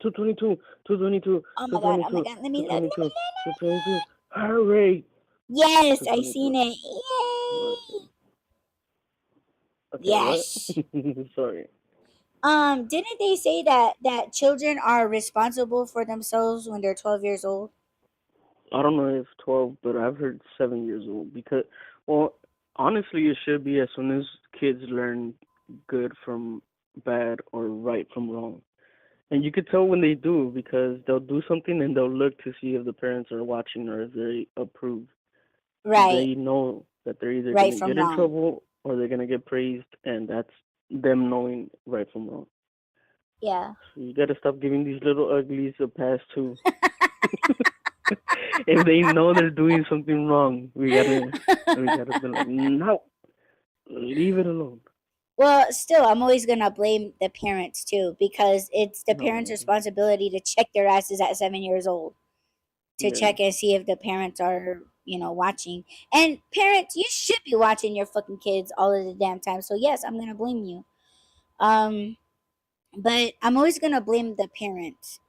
222, 222, oh my 222, god, let me look. 222, 222. Hurry! Yes, I seen 222. it. Yay. Okay, what? Yes. Sorry. Didn't they say that children are responsible for themselves when they're 12 years old? I don't know if 12, but I've heard 7 years old because, well, honestly, it should be as soon as kids learn good from bad or right from wrong. And you could tell when they do because they'll do something and they'll look to see if the parents are watching or if they approve. Right. They know that they're either Right gonna from get in wrong. trouble or they're gonna get praised, and that's them knowing right from wrong. Yeah. So you gotta stop giving these little uglies a pass too. If they know they're doing something wrong, we gotta be like, no, leave it alone. Well, still, I'm always gonna blame the parents too, because it's the parents' No, responsibility to check their asses at 7 years old, to yeah. check and see if the parents are, watching. And parents, you should be watching your fucking kids all of the damn time. So yes, I'm gonna blame you. Um, but I'm always gonna blame the parents.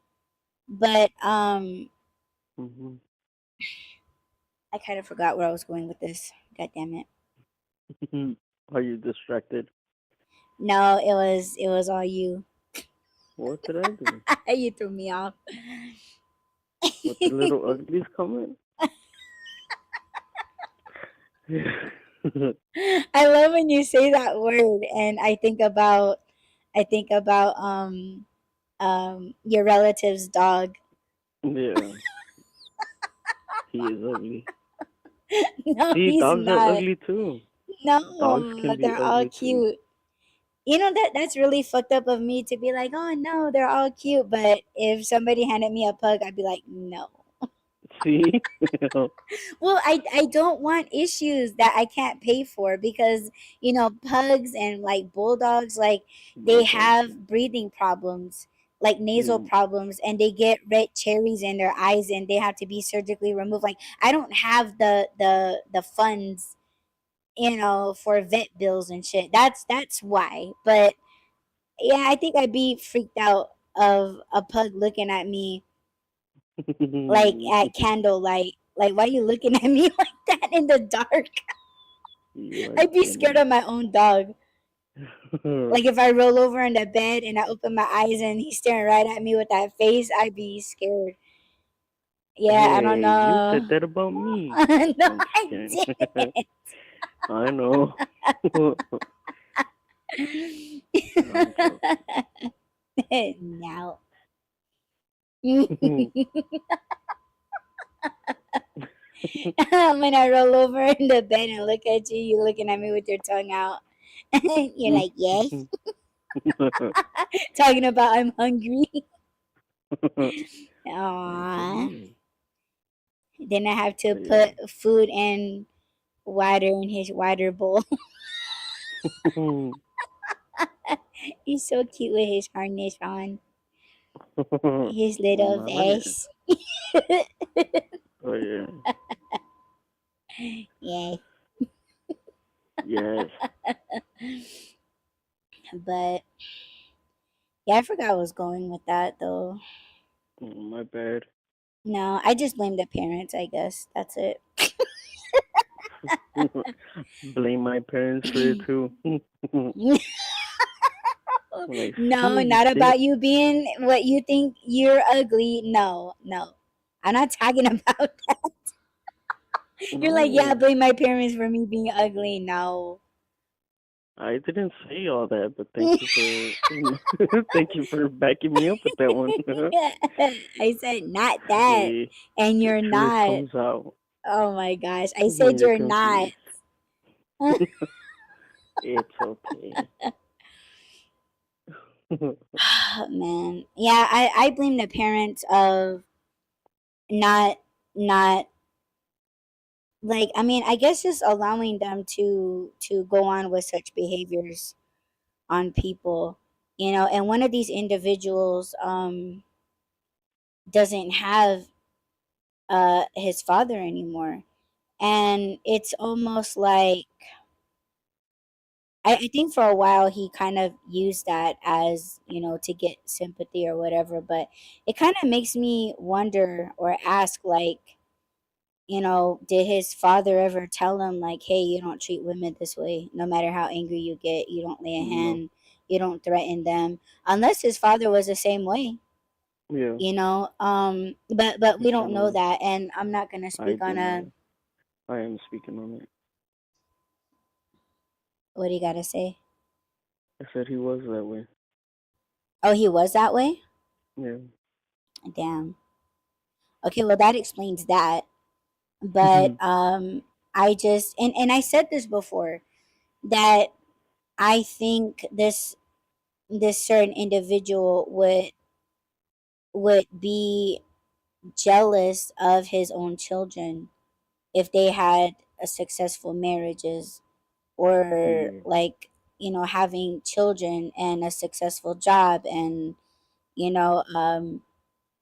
But Mhm. I kind of forgot where I was going with this. God damn it. Are you distracted? No, it was all you. What did I do? You threw me off. With the little uglies comment? I love when you say that word, and I think about your relative's dog. Yeah, he is ugly. No, See, he's dogs are not. ugly too. Dogs No, can be they're all ugly too. cute. You know that's really fucked up of me to be like, oh no, they're all cute. But if somebody handed me a pug, I'd be like, no. See? Well, I don't want issues that I can't pay for because pugs and like bulldogs, like they Bulldogs. have breathing problems, like nasal Yeah. problems, and they get red cherries in their eyes and they have to be surgically removed. Like I don't have the funds, for vet bills and shit. That's why. But yeah, I think I'd be freaked out of a pug looking at me like at candlelight. Like, why are you looking at me like that in the dark? You are I'd be scared kidding. of my own dog. Like if I roll over in the bed and I open my eyes and he's staring right at me with that face, I'd be scared. Yeah, I don't Hey, you said know. that about me. No, I'm just I kidding. didn't. I know. I'm joking. No. When I roll over in the bed and look at you, you looking at me with your tongue out. You're like, yes. Talking about I'm hungry. Aww. Indeed. Then I have to But yeah. put food and water in his water bowl. He's so cute with his harness on. His little My man. vest. Oh yeah. Yeah. Yes. But yeah, I forgot I was going with that though. Oh, my bad. No, I just blame the parents, I guess. That's it. Blame my parents for it too. Like, No, see, not they. about you being what you think you're ugly. No, no. I'm not talking about that. You're like, yeah, I No, blame my parents for me being ugly. No. I didn't say all that, but thank you for thank you for backing me up with that one. I said not that. See, And the you're truth not. comes out Oh my gosh. I when said you're you're not. confused. It's okay. Man. Yeah, I blame the parents of not like, I mean, I guess just allowing them to go on with such behaviors on people, and one of these individuals doesn't have his father anymore. And it's almost like I think for a while he kind of used that as, to get sympathy or whatever, but it kind of makes me wonder or ask, like, did his father ever tell him, like, hey, you don't treat women this way? No matter how angry you get, you don't lay a No, hand, you don't threaten them, unless his father was the same way. yeah, But he we don't kind of know was. that, and I'm not gonna I speak do on a. know. I am speaking on it. What do you gotta say? I said he was that way. Oh, he was that way. Yeah. Damn. Okay, well that explains that. But I just, and I said this before, that I think this certain individual would be jealous of his own children if they had a successful marriages, or Yeah. like, having children and a successful job, and you know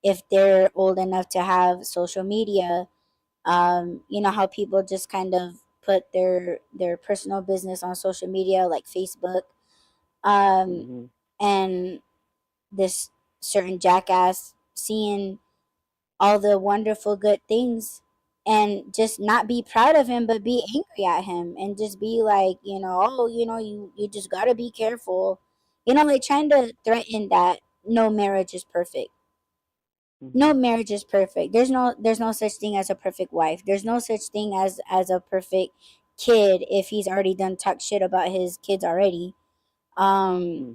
if they're old enough to have social media. You know how people just kind of put their personal business on social media like Facebook, um Hmm. and this certain jackass seeing all the wonderful good things and just not be proud of him, but be angry at him and just be like, oh, you just got to be careful, like trying to threaten that no marriage is perfect. No Hmm. marriage is perfect. There's no such thing as a perfect wife. There's no such thing as a perfect kid if he's already done talk shit about his kids already. um Hmm.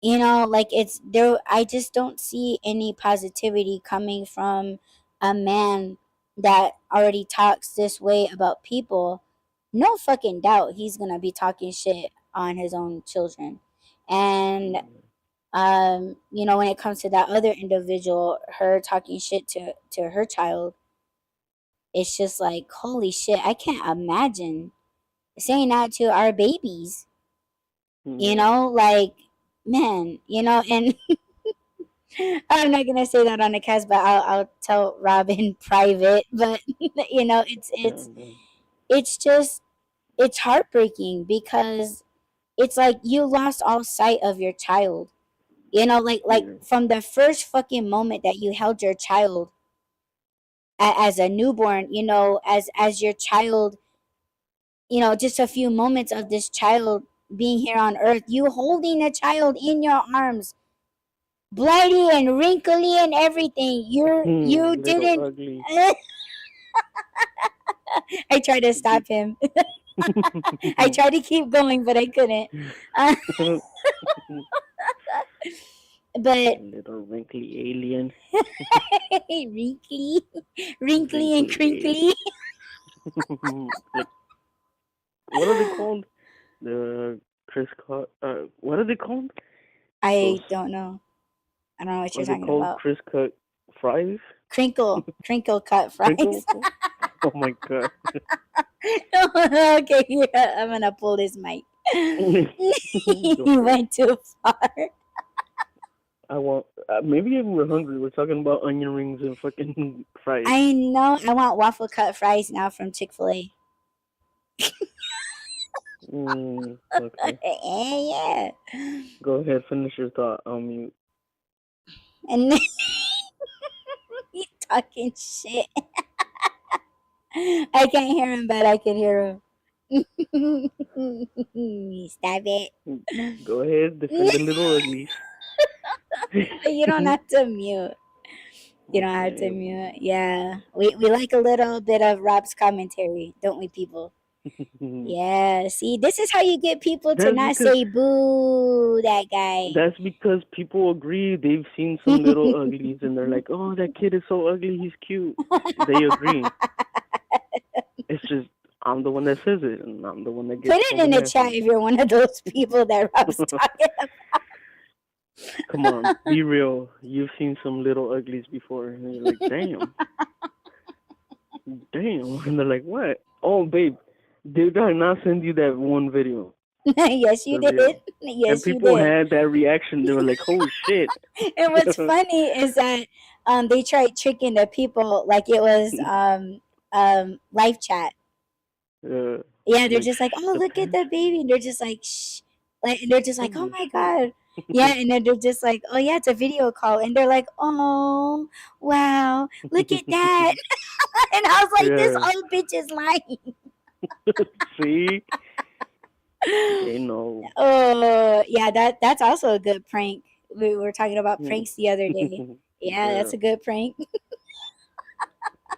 You know, like it's there. I just don't see any positivity coming from a man that already talks this way about people. No fucking doubt he's gonna be talking shit on his own children. And Mm, you know, when it comes to that other individual, her talking shit to her child, it's just like, holy shit, I can't imagine saying that to our babies. You yeah, know, like, man, you know, and I'm not gonna say that on the cast, but I'll tell Rob in private. But you know, damn, damn. it's just it's heartbreaking because it's like you lost all sight of your child. You know, like Yeah. from the first fucking moment that you held your child as a newborn, you know, as your child, you know, just a few moments of this child being here on earth, you holding a child in your arms, bloody and wrinkly and everything. You Little didn't. ugly. I tried to stop Did- him. I tried to keep going, but I couldn't. Uh, but Little wrinkly alien. wrinkly, wrinkly and Wrinkly crinkly. like, what are they called? The what are they called? Those, I don't know. I don't know what are you're they talking called about. Chris cut fries? Crinkle cut fries. Crinkle? Oh my god. Okay, yeah, I'm gonna pull this mic. Go He for it. went too far. I want. Maybe we're hungry. We're talking about onion rings and fucking fries. I know. I want waffle cut fries now from Chick-fil-A. Okay. Yeah. Go ahead. Finish your thought. I'll mute. And then he's talking shit. I can't hear him, but I can hear him. Stop it. Go ahead. Defend the little uglies. You don't have to mute. You don't have to Okay. mute. Yeah. We like a little bit of Rob's commentary, don't we, people? Yeah. See, this is how you get people to That's not because say boo that guy. that's because people agree they've seen some little uglies and they're like, "Oh, that kid is so ugly. He's cute." They agree. It's just I'm the one that says it, and I'm the one that Put gets it all the in the chat messages. if you're one of those people that Rob's talking about. Come on, be real. You've seen some little uglies before, and you're like, "Damn, damn," and they're like, "What? Oh, babe, did I not send you that one video? Yes, you The did. real." And Yes, you people did. had that reaction. They were like, "Oh shit." And what's funny is that they tried tricking the people like it was live chat. Yeah, they're Like just like, oh, the look at pants. the baby, and they're just like, shh, like, and they're just like, oh Holy my shit. god, yeah, and then they're just like, oh yeah, it's a video call, and they're like, oh wow, look at that, and I was like, this Yeah. old bitch is lying. See, they know. Oh yeah, that's also a good prank. We were talking about Mm. pranks the other day. Yeah, Yeah. that's a good prank.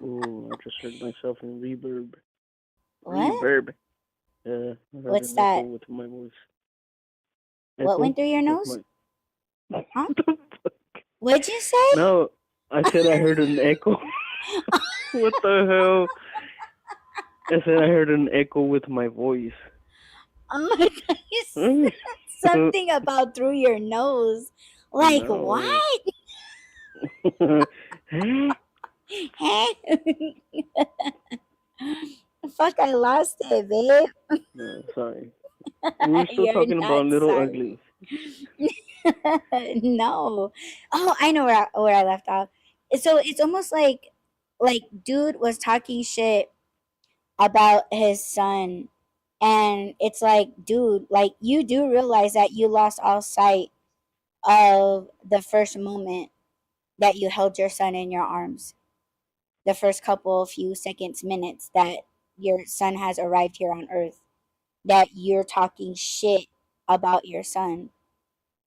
Ooh, I just heard myself in reverb. What? Reverb. Yeah, I heard What's an echo that? with my voice. What Echo went through your with nose? my. Huh? What the fuck? What'd you say? No, I said I heard an echo. What the hell? I said I heard an echo with my voice. Oh my god, you said something about through your nose. Like No. what? Huh? Hey, fuck! I lost it, babe. No, sorry. We were still You're talking about not little uglies. sorry. No. Oh, I know where I left off. So it's almost like dude was talking shit about his son, and it's like, dude, like you do realize that you lost all sight of the first moment that you held your son in your arms, the first couple few seconds, minutes that your son has arrived here on earth, that you're talking shit about your son.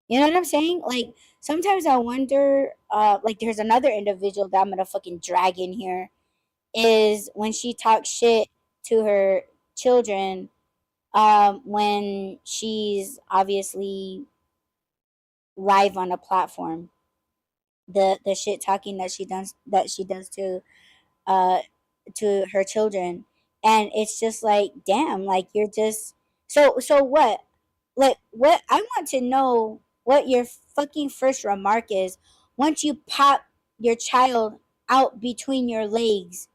You know what I'm saying? Like sometimes I wonder, like there's another individual that I'm gonna fucking drag in here, is when she talks shit to her children, when she's obviously live on a platform. The shit talking that she does uh to her children, and it's just like, damn, like you're just so what? Like, what I want to know what your fucking first remark is once you pop your child out between your legs,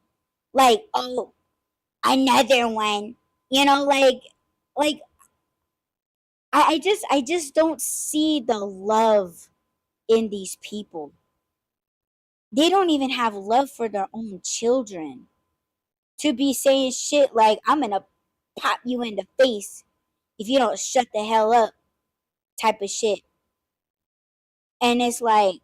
like, oh, another one, like I just don't see the love in these people. They don't even have love for their own children to be saying shit like, I'm gonna pop you in the face if you don't shut the hell up, type of shit. And it's like,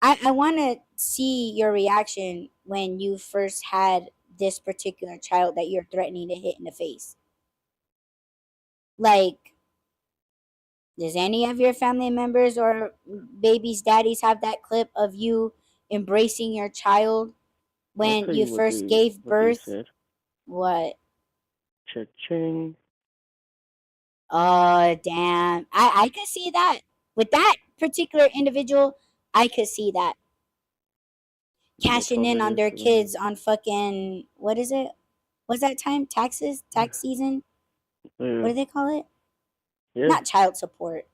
I want to see your reaction when you first had this particular child that you're threatening to hit in the face. Like, does any of your family members or babies' daddies have that clip of you embracing your child I'll when tell you you first gave what they birth? said. What? Cha-ching. Oh, damn. I could see that. With that particular individual, I could see that. That's Cashing all in it on is their to them. kids on fucking, what is it? What's that time? Taxes? Tax season? What Yeah. do they call it? Yeah. Not child support.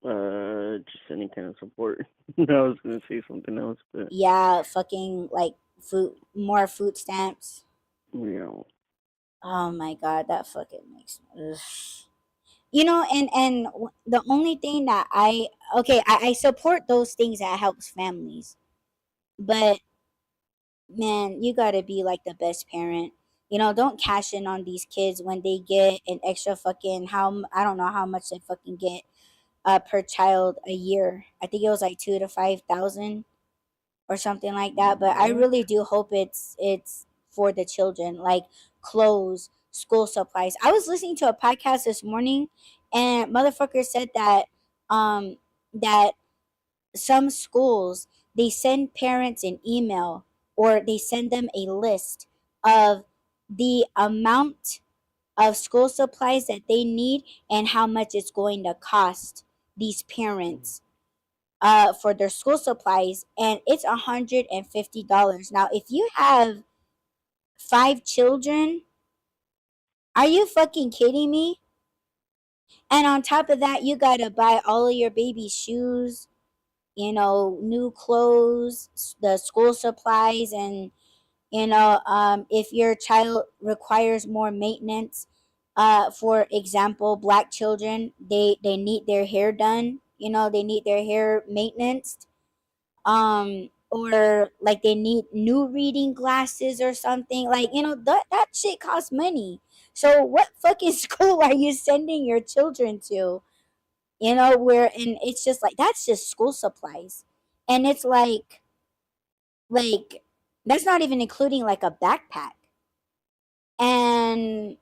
Just any kind of support. I was gonna say something else, but Yeah, fucking like more food stamps. you know, Oh my god, that fucking makes. Ugh. And the only thing that I support those things that helps families, but man, you gotta be like the best parent. Don't cash in on these kids when they get an extra fucking I don't know how much they fucking get per child a year. I think it was like 2 to 5 thousand or something like that. But I what? really do hope it's for the children, like clothes, school supplies. I was listening to a podcast this morning, and motherfucker said that some schools, they send parents an email, or they send them a list of the amount of school supplies that they need and how much it's going to cost these parents for their school supplies, and it's $150. Now, if you have 5 children, are you fucking kidding me? And on top of that, you gotta buy all of your baby's shoes, new clothes, the school supplies, and if your child requires more maintenance, for example, black children, they need their hair done, they need their hair maintenance, or like they need new reading glasses or something, like, that shit costs money. So what fucking school are you sending your children to? Where, and it's just like, that's just school supplies, and it's like that's not even including like a backpack. And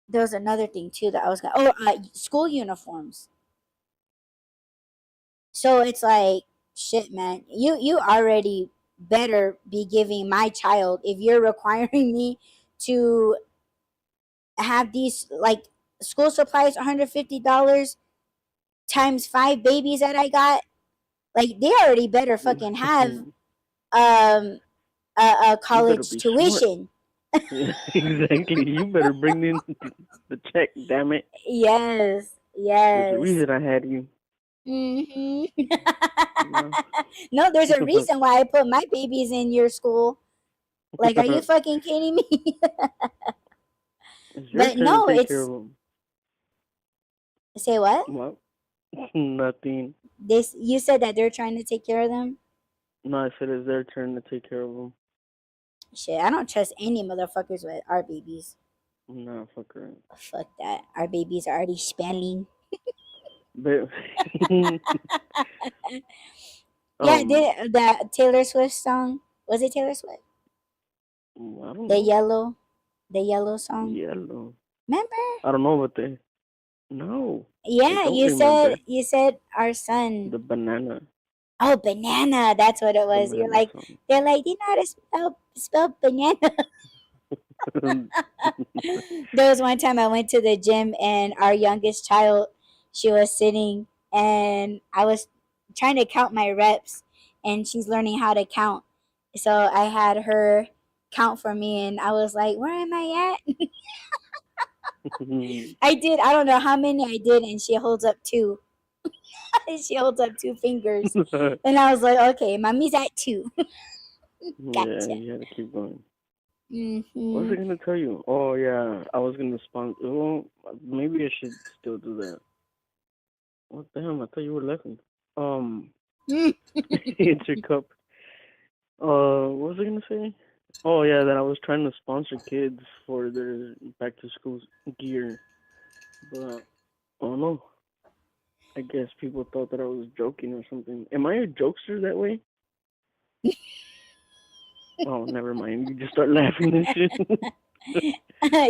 there was another thing too that I was gonna, school uniforms. So it's like, shit, man, you already better be giving my child, if you're requiring me to have these, like, school supplies, $150 times 5 babies that I got. Like, they already better fucking have um a You better college be smart. tuition. Exactly. You better bring in the check. Damn it. Yes, There's a yes. reason I had you. Hmm. You know. No, there's a reason why I put my babies in your school. Like, are you fucking kidding me? It's your But turn to no, take care it's, of them. say what? Well, nothing. This, you said that they're trying to take care of them. No, I said it's their turn to take care of them. Shit, I don't trust any motherfuckers with our babies. Nah, fuck her. Fuck that. Our babies are already spelling. But Yeah, um, did that Taylor Swift song? Was it Taylor Swift? I don't The know. yellow, the yellow song. Yellow. Remember? I don't know what they. No, I Yeah, don't you said remember you said our son. the banana, Oh, banana. That's what it the was. You're banana like, song. they're like, do you know how to spell banana? There was one time I went to the gym, and our youngest child, she was sitting and I was trying to count my reps and she's learning how to count. So I had her count for me and I was like, where am I at? I did, I don't know how many I did, and she holds up two. She holds up two fingers. And I was like, okay, mommy's at two. Yeah, Gotcha. you had to keep going. What was Mm-hmm. I gonna tell you? Oh yeah, I was gonna sponsor. Well, maybe I should still do that. What the hell? I thought you were laughing. Um, it's your cup. What was I gonna say? Oh yeah, that I was trying to sponsor kids for their back to school gear, but oh no, I guess people thought that I was joking or something. Am I a jokester that way? Oh, never mind. You just start laughing and shit.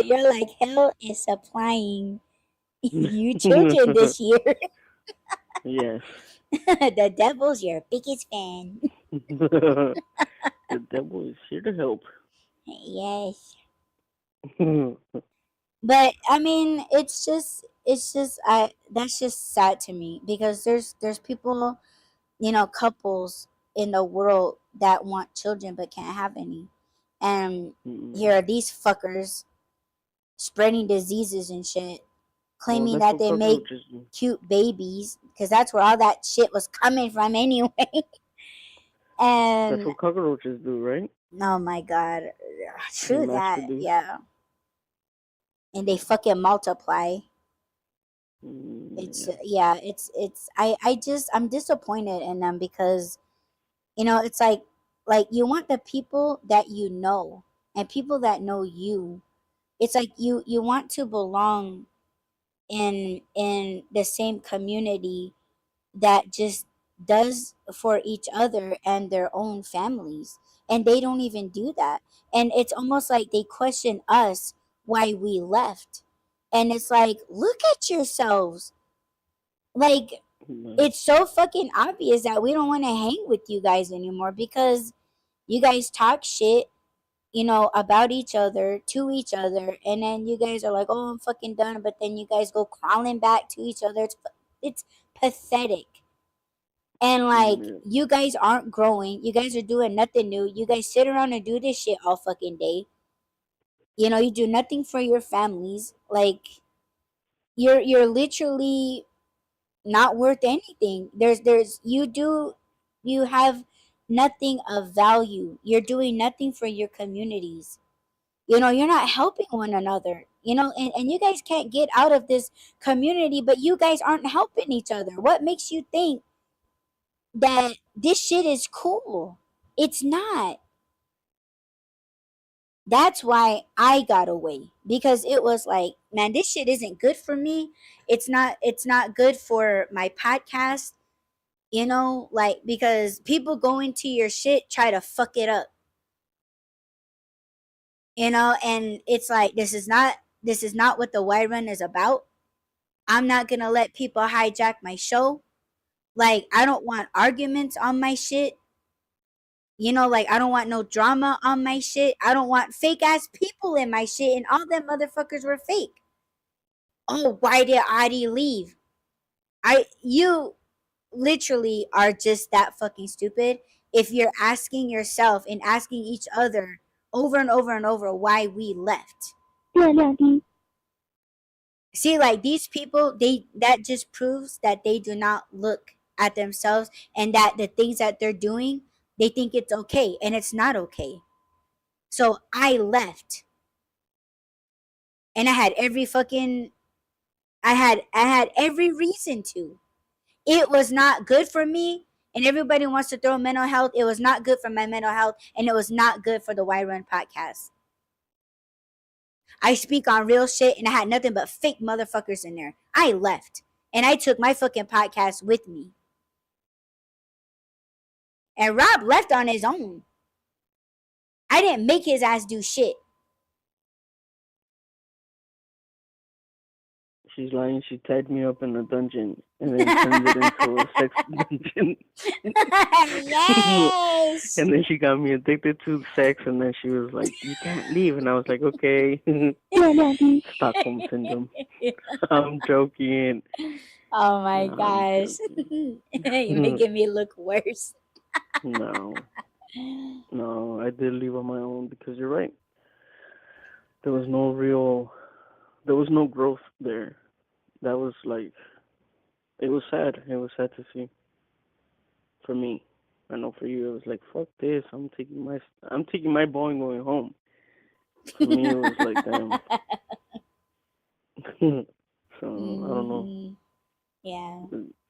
You're like, hell is supplying you children this year. Yes. The devil's your biggest fan. The devil is here to help. Yes. But I mean, it's just I that's just sad to me because there's people, couples in the world that want children but can't have any. And here Mm. are these fuckers spreading diseases and shit, Well, claiming that's that what they make cockroaches do. cute babies because that's where all that shit was coming from anyway. That's And what cockroaches do, right? oh my god, They true mass that, produce. yeah. And they fucking multiply. It's Yeah. yeah, I'm disappointed in them because it's like you want the people that you know and people that know you. It's like you want to belong in the same community that just does for each other and their own families, and they don't even do that. And it's almost like they question us why we left, and it's like, look at yourselves. Like, But it's so fucking obvious that we don't want to hang with you guys anymore because you guys talk shit, about each other, to each other, and then you guys are like, "Oh, I'm fucking done," but then you guys go crawling back to each other. It's pathetic. And like, yeah. you guys aren't growing. You guys are doing nothing new. You guys sit around and do this shit all fucking day. You do nothing for your families. Like, you're literally not worth anything. You have nothing of value. You're doing nothing for your communities. You're not helping one another. And you guys can't get out of this community, but you guys aren't helping each other. What makes you think that this shit is cool? It's not. That's why I got away, because it was like, man, this shit isn't good for me. It's not good for my podcast, like, because people go into your shit, try to fuck it up, and it's like, this is not what the wide run is about. I'm not gonna let people hijack my show. Like, I don't want arguments on my shit. Like, I don't want no drama on my shit. I don't want fake ass people in my shit, and all them motherfuckers were fake. Oh, why did Adi leave? You literally are just that fucking stupid if you're asking yourself and asking each other over and over and over why we left. See, like, these people, that just proves that they do not look at themselves, and that the things that they're doing, they think it's okay, and it's not okay. So I left, and I had every reason to. It was not good for me, and everybody wants to throw mental health. It was not good for my mental health, and it was not good for the Why Run podcast. I speak on real shit, and I had nothing but fake motherfuckers in there. I left, and I took my fucking podcast with me. And Rob left on his own. I didn't make his ass do shit. She's lying. She tied me up in a dungeon and then turned it into a sex dungeon. Yes. And then she got me addicted to sex, and then she was like, "You can't leave," and I was like, "Okay." Stockholm syndrome. I'm joking. Oh my No, I'm gosh. joking. You're making me look worse. No, no, I did leave on my own because you're right. There was no real, there was no growth there. That was like, it was sad. It was sad to see for me. I know for you, it was like, fuck this. I'm taking my ball and going home. For me, it was like, damn. So I don't know. Hmm. Yeah.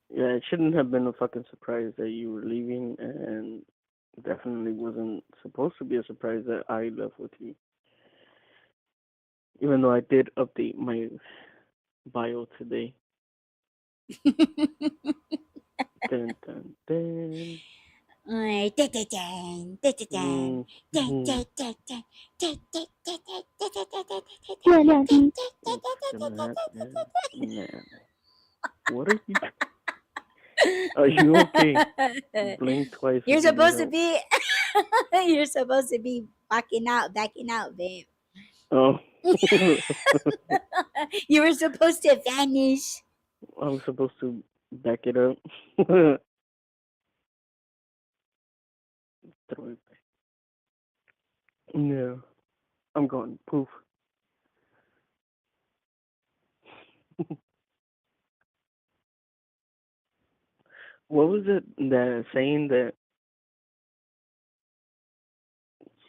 Yeah, it shouldn't have been a fucking surprise that you were leaving, and definitely wasn't supposed to be a surprise that I left with you. Even though I did update my bio today. Dun dun dun. Ay, dun, dun, dun, dun. Dun, Mm-hmm. dun, dun, dun. Dun, dun, dun, dun, dun, dun, dun, dun, dun, dun. Dun, dun, dun, What's dun, dun, dun, gonna dun, happen dun, now? What are you? Are you okay? dun. Blink twice You're if you need supposed to help. be you're supposed to be backing out, babe. Oh, You were supposed to vanish. I was supposed to back it up. Throw it back. No, I'm going poof. What was it that saying that?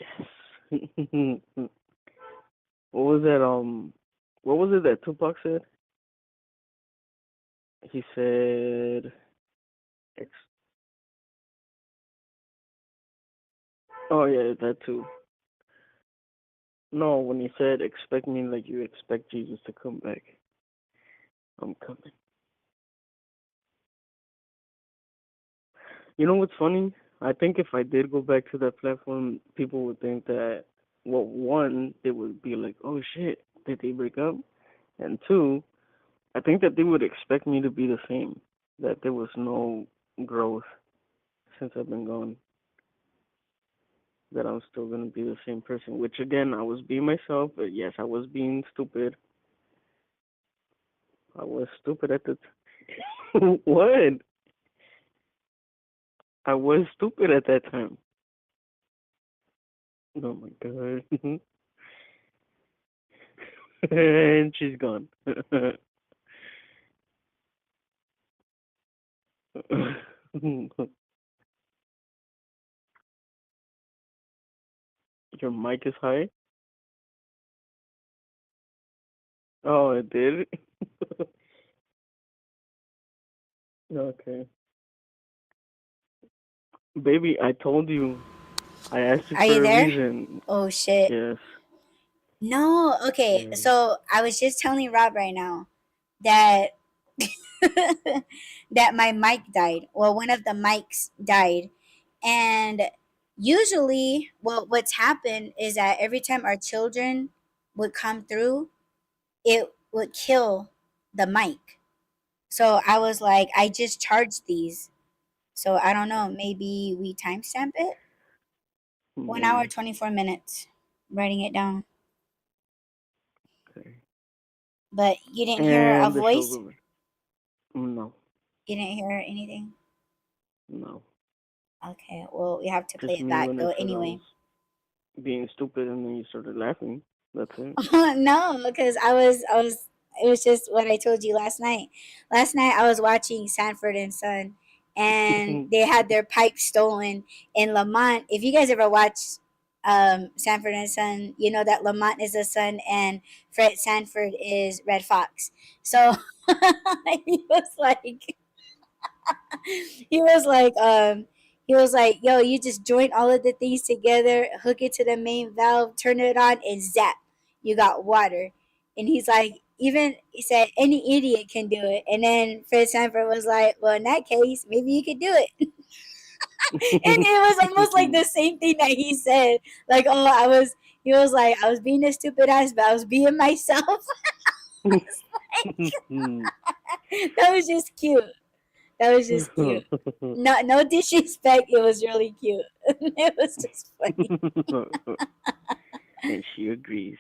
Yes. What was that? What was it that Tupac said? He said, ex- "Oh yeah, that too." No, when he said, "Expect me like you expect Jesus to come back." I'm coming. You know what's funny? I think if I did go back to that platform, people would think that, well, one, they would be like, "Oh shit, did they break up?" And two, I think that they would expect me to be the same. That there was no growth since I've been gone. That I'm still gonna be the same person. Which again, I was being myself, but yes, I was being stupid. I was stupid at the what? I was stupid at that time. Oh my god. And she's gone. Your mic is high? Oh, it did? Okay. Baby, I told you. I asked you Are you for a there? reason. Oh shit. Yes. No, okay. Yes. So I was just telling Rob right now that that my mic died. Well, one of the mics died. And usually, well, what's happened is that every time our children would come through, it would kill the mic. So I was like, I just charged these. So I don't know, maybe we timestamp it? 1 hour, Maybe. 24 minutes. Writing it down. Okay. But you didn't hear a And the show's voice? over. No. You didn't hear anything? No. Okay, well, we have to play Just it me back when I though said I was anyway. being stupid and then you started laughing. That's it. No, because it was just what I told you last night. Last night I was watching Sanford and Son, and they had their pipe stolen in Lamont. If you guys ever watched Sanford and Son, you know that Lamont is the son and Fred Sanford is Red Fox. So he was like, he was like, he was like, yo, you just join all of the things together, hook it to the main valve, turn it on, and zap, you got water. And he's like, even he said any idiot can do it. And then Fred Sanford was like, well, in that case, maybe you could do it. And it was almost like the same thing that he said. Like, oh, he was like, I was being a stupid ass, but I was being myself. That was just cute. That was just cute. No disrespect. It was really cute. It was just funny. And she agrees.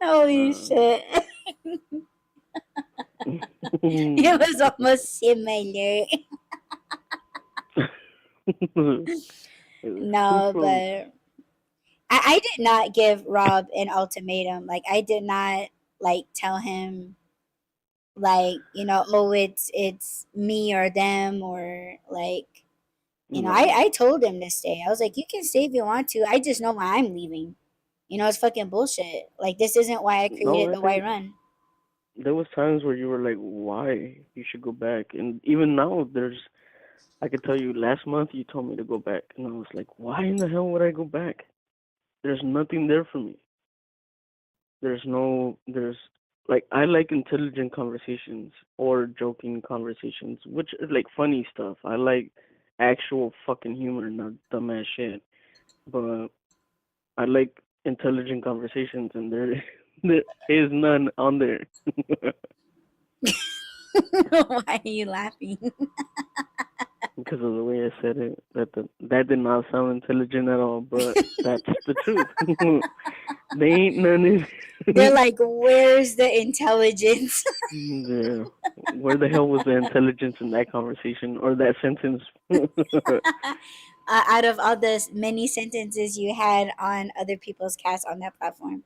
Holy Um, shit. It was almost similar. it was too No, close. but I did not give Rob an ultimatum. Like I did not like tell him like, oh it's me or them or like No, I told him to stay. I was like, you can stay if you want to. I just know why I'm leaving. It's fucking bullshit. Like this isn't why I no. created I the White think Run. there was times where you were like, "Why you should go back?" And even now, there's. I could tell you, last month you told me to go back, and I was like, "Why in the hell would I go back? There's nothing there for me. There's no. There's like I like intelligent conversations or joking conversations, which is like funny stuff. I like actual fucking humor, not dumbass shit. But I like intelligent conversations, and there there is none on there. Why are you laughing? Because of the way I said it. That did not sound intelligent at all, but that's the truth. They ain't none They're in like, where's the intelligence? there. Where the hell was the intelligence in that conversation or that sentence? Out of all the many sentences you had on other people's casts on that platform.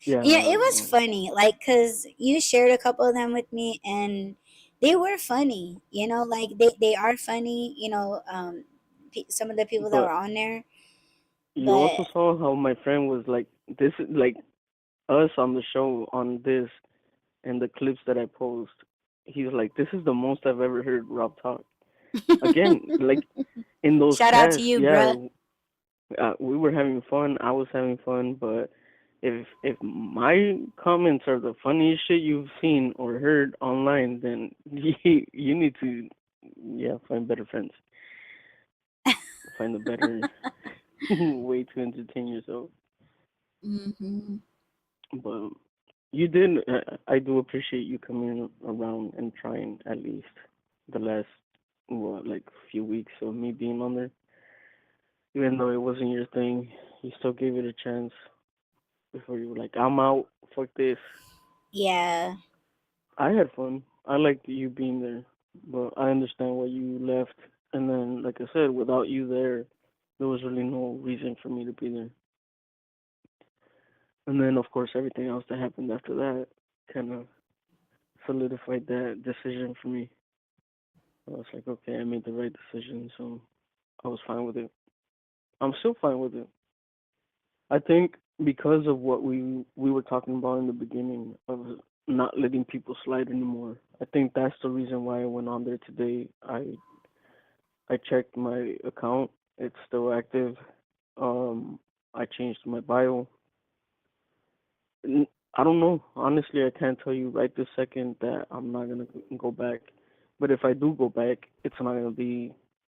Yeah, Yeah, it was funny. Like, cause you shared a couple of them with me, and they were funny. Like they are funny. Some of the people that were but on there, you but also saw how my friend was like, this is like us on the show on this and the clips that I post. He was like, this is the most I've ever heard Rob talk. Again, like in those shout out to casts, you, yeah, bruh. we were having fun. I was having fun, but if my comments are the funniest shit you've seen or heard online, then you need to yeah find better friends, find a better way to entertain yourself. Hmm. But you did. I do appreciate you coming around and trying at least the last what like few weeks of me being on there. Even though it wasn't your thing, you still gave it a chance before you were like, I'm out. Fuck this. Yeah. I had fun. I liked you being there, but I understand why you left. And then, like I said, without you there was really no reason for me to be there. And then, of course, everything else that happened after that kind of solidified that decision for me. I was like, okay, I made the right decision, so I was fine with it. I'm still fine with it. I think because of what we were talking about in the beginning of not letting people slide anymore. I think that's the reason why I went on there today. I checked my account. It's still active. Um, I changed my bio. I don't know. Honestly, I can't tell you right this second that I'm not gonna go back. But if I do go back, it's not gonna be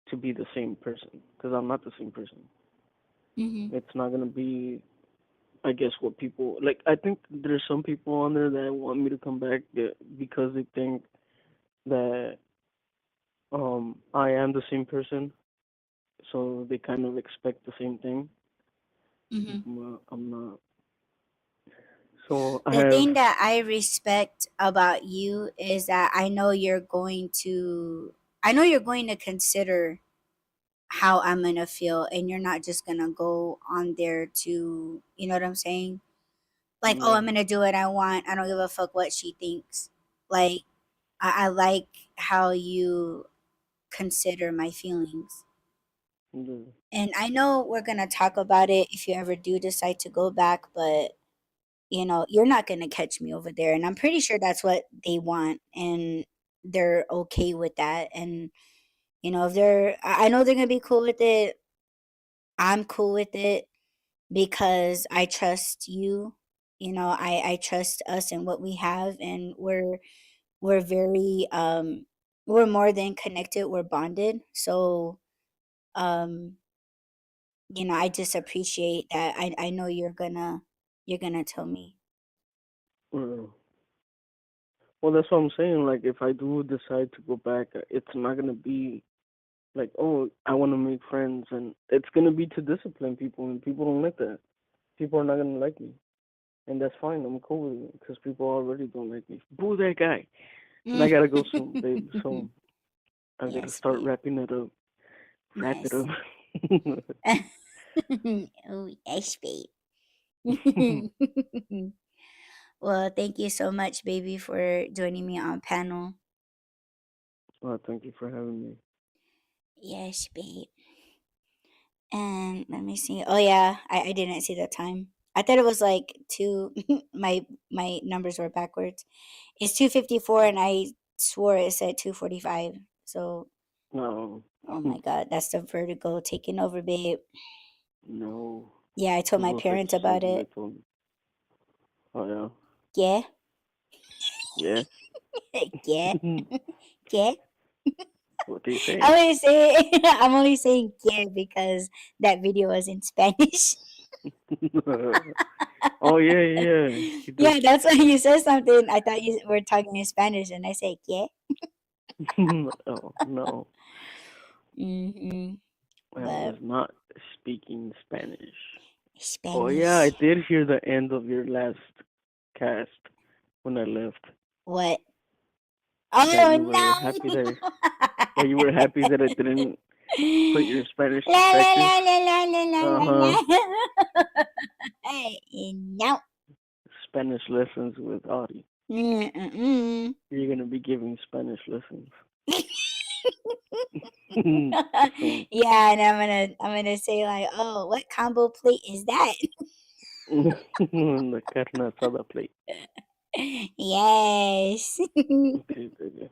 to be the same person because I'm not the same person. Hmm. It's not gonna be, I guess, what people like. I think there's some people on there that want me to come back because they think that I am the same person, so they kind of expect the same thing. Hmm. I'm not. So I The have. thing that I respect about you is that I know you're going to consider how I'm gonna feel, and you're not just gonna go on there to, you know what I'm saying? Like, oh, Yeah, I'm gonna do what I want. I don't give a fuck what she thinks. Like, I like how you consider my feelings. yeah, And I know we're gonna talk about it if you ever do decide to go back, but you're not gonna catch me over there. And I'm pretty sure that's what they want, and they're okay with that. And if I know they're gonna be cool with it. I'm cool with it because I trust you. I trust us and what we have, and we're very we're more than connected, we're bonded. So um I just appreciate that. I know you're gonna tell me. yeah. Well, that's what I'm saying. Like, if I do decide to go back, it's not gonna be like, oh, I want to make friends, and it's gonna be to discipline people, and people don't like that. People are not gonna like me. and that's fine. I'm cool with it because people already don't like me. Boo that guy. And I gotta go soon, babe. So I gotta Yes, start babe. wrapping it up. Wrap it Yes. up. Oh, yes, babe. Well, thank you so much, baby, for joining me on panel. Well, thank you for having me. Yes, babe. And let me see. Oh yeah, I didn't see the time. I thought it was like two. My numbers were backwards. It's 2:54, and I swore it said 2:45. So, No, oh my god, that's the vertigo taking over, babe. no. Yeah, I told Those my those parents about exercises it. I told me. Oh Yeah, yeah, yeah, yeah. yeah. What they I'm say? only saying I'm only saying yeah because that video was in Spanish. Oh yeah, yeah. He does. Yeah, that's why you said something. I thought you were talking in Spanish, and I said yeah. Oh no, Mm-hmm. I was But not speaking Spanish. Oh yeah, I Spanish. did hear the end of your last cast when I left. What? That Oh you were happy no! that you were happy that I didn't put your Spanish La to la practice. la la la la la Uh la huh. la. Hey, no. Spanish lessons with Audie. Mm-mm. You're gonna be giving Spanish lessons soon. Yeah, and I'm gonna say like, oh, what combo plate is that? The carne asada plate. Yes. Okay, baby.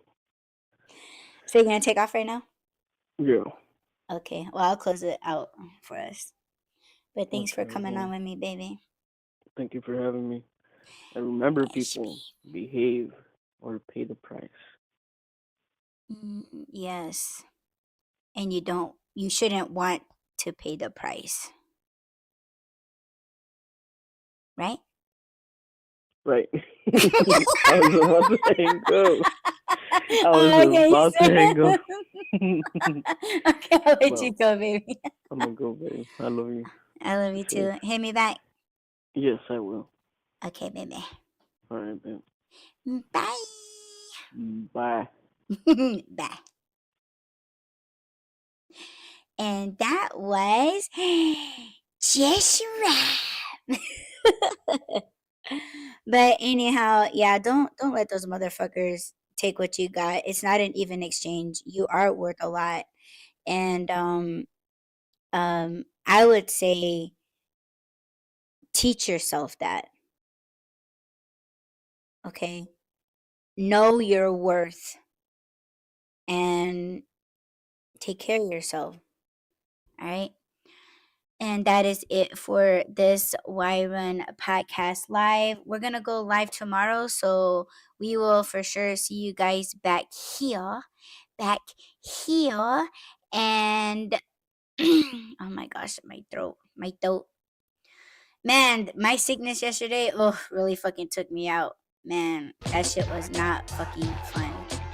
So you're gonna take off right now? Yeah. Okay. Well, I'll close it out for us. But thanks for Okay. coming on Well, with me, baby. thank you for having me. And remember, Yes, people, babe. behave or pay the price. Yes. And you shouldn't want to pay the price, right? Right. I was about to hang up. I was Okay, about to hang up. okay, I'll let you Well, go, baby. I'm gonna go, babe. I love you. I love Be you safe. too. Hit me back. Yes, I will. Okay, baby. All right, babe. Bye. Bye. Bye. And that was Joshua. But anyhow, yeah, don't let those motherfuckers take what you got. It's not an even exchange. You are worth a lot. And I would say teach yourself that. Okay? Know your worth and take care of yourself. All right? And that is it for this Why Run podcast live. We're going to go live tomorrow. So we will for sure see you guys back here. Back here. And oh my gosh, my throat. My throat. Man, my sickness yesterday, oh, really fucking took me out. Man, that shit was not fucking fun.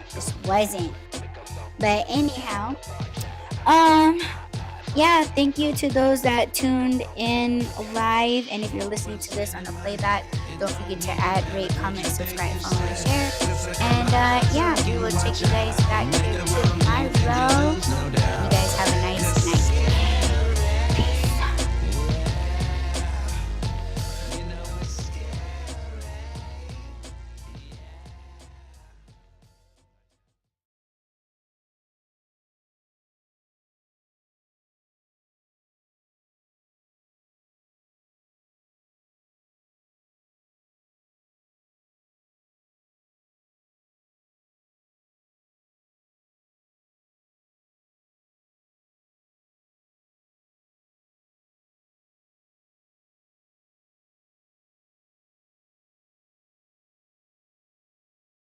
Just wasn't. But anyhow, um, yeah, thank you to those that tuned in live. And if you're listening to this on the playback, don't forget to add, rate, comment, subscribe, follow, and share. And yeah, we will check you guys back here tomorrow. You guys